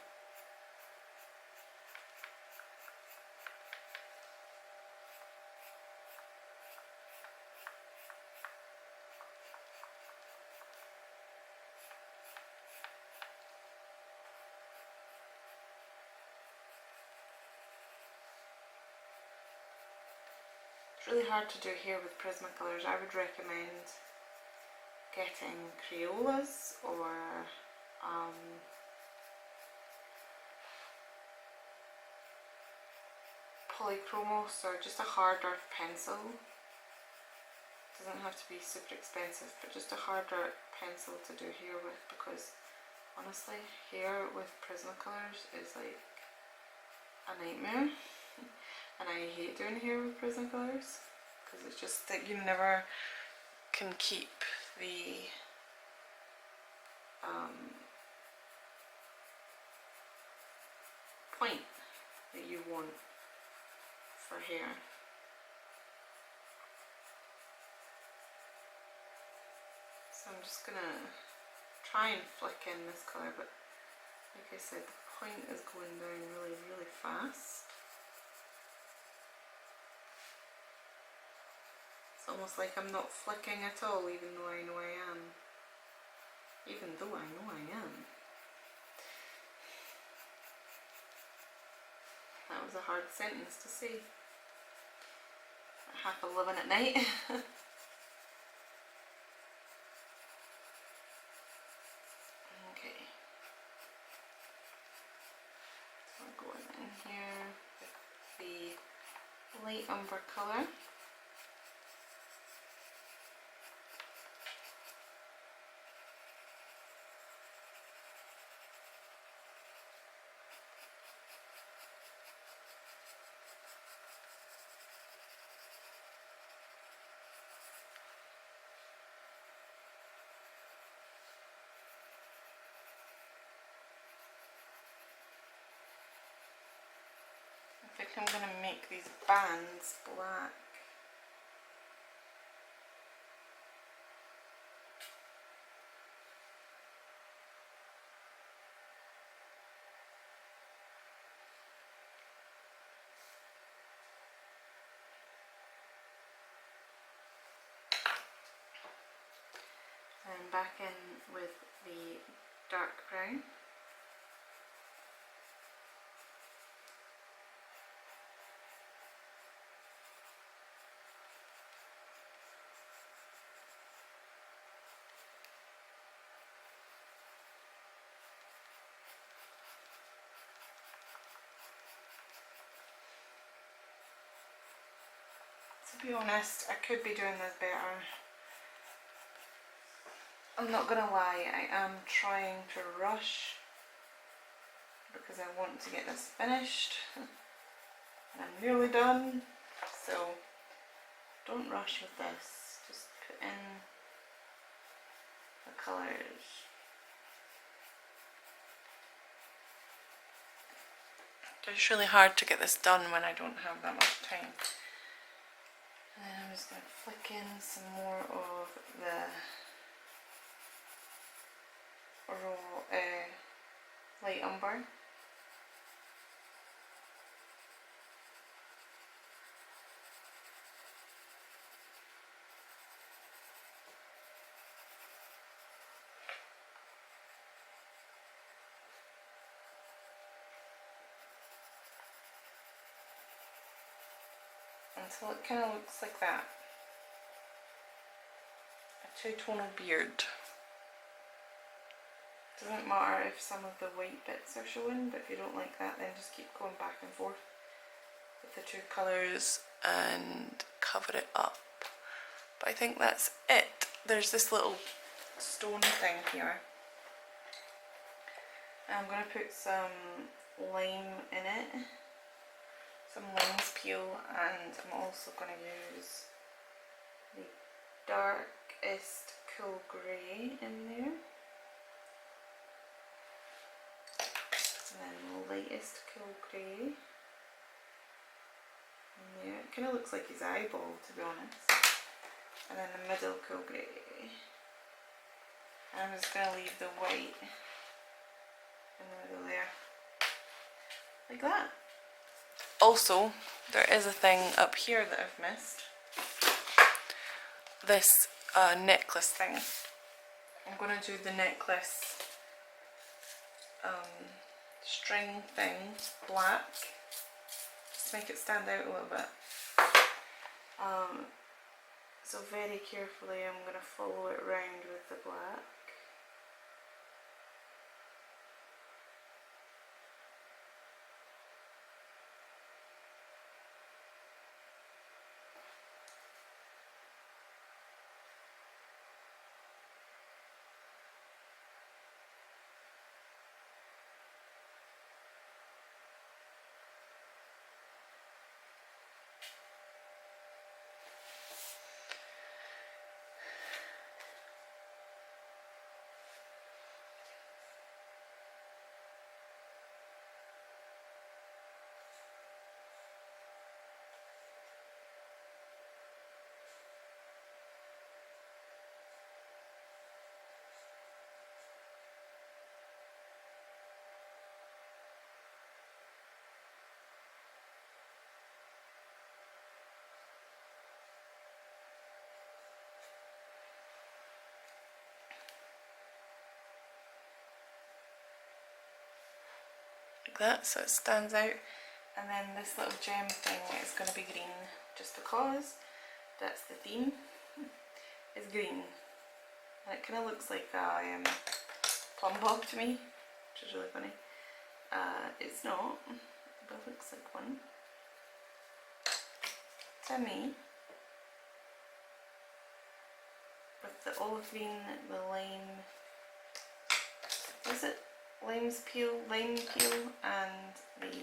It's really hard to do hair with Prismacolors. I would recommend getting Crayolas or Polychromos, or just a harder pencil. It doesn't have to be super expensive, but just a harder pencil to do hair with, because honestly hair with Prismacolors is like a nightmare. And I hate doing hair with Prismacolors because it's just that you never can keep the point that you want for hair. So I'm just gonna try and flick in this colour, but like I said, the point is going down really, really fast. It's almost like I'm not flicking at all, even though I know I am. Even though I know I am. That was a hard sentence to say at 11:30 at night. Okay. So I'm going in here with the light umber colour. I think I'm going to make these bands black. And back in with the dark brown. To be honest, I could be doing this better. I'm not gonna lie, I am trying to rush because I want to get this finished. And I'm nearly done, so don't rush with this. Just put in the colours. It's really hard to get this done when I don't have that much time. And then I'm just going to flick in some more of the raw light umber. Until it kind of looks like that. A two-tonal beard. Doesn't matter if some of the white bits are showing, but if you don't like that, then just keep going back and forth with the two colours and cover it up. But I think that's it. There's this little stone thing here. I'm going to put some lime in it, some lime's peel, and I'm also going to use the darkest cool grey in there, and then the lightest cool grey in there. It kind of looks like his eyeball, to be honest, and then the middle cool grey, and I'm just going to leave the white in the middle there, like that. Also, there is a thing up here that I've missed. This necklace thing. I'm going to do the necklace string thing black, just to make it stand out a little bit. So very carefully I'm going to follow it round with the black. Like that, so it stands out. And then this little gem thing is going to be green, just because that's the theme, is green. And it kind of looks like a plum bob to me, which is really funny. It's not, but it looks like one to me. With the olive green, the lime, is it lime peel, and the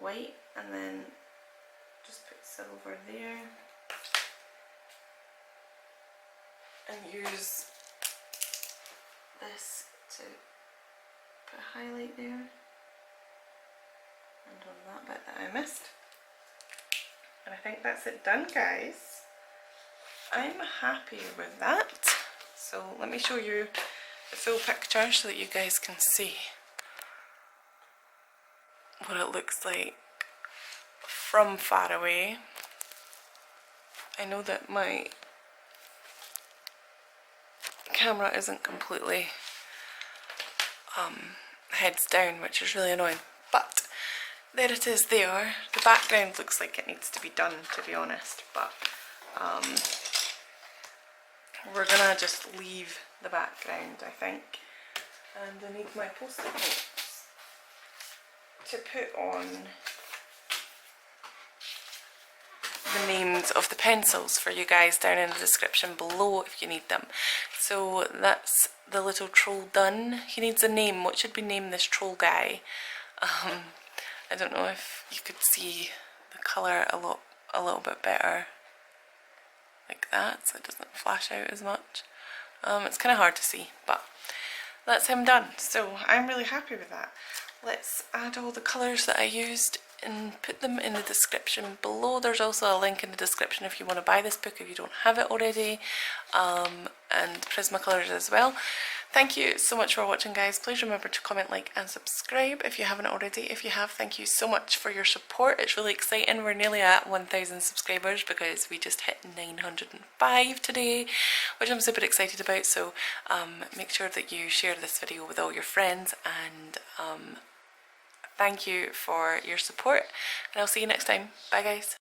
white, and then just put silver there, and use this to put a highlight there, and on that bit that I missed. And I think that's it done, guys. I'm happy with that. So let me show you the full picture so that you guys can see what it looks like from far away. I know that my camera isn't completely heads down, which is really annoying, but there it is there. The background looks like it needs to be done, to be honest, but we're gonna just leave the background, I think. And I need my post-it notes to put on the names of the pencils for you guys down in the description below if you need them. So that's the little troll done. He needs a name. What should we name this troll guy? I don't know if you could see the colour a little bit better like that, so it doesn't flash out as much. It's kind of hard to see, but that's him done. So I'm really happy with that. Let's add all the colours that I used and put them in the description below. There's also a link in the description if you want to buy this book if you don't have it already, and Prismacolors as well. Thank you so much for watching, guys. Please remember to comment, like and subscribe if you haven't already. If you have, thank you so much for your support. It's really exciting. We're nearly at 1,000 subscribers because we just hit 905 today, which I'm super excited about. So make sure that you share this video with all your friends, and thank you for your support, and I'll see you next time. Bye, guys.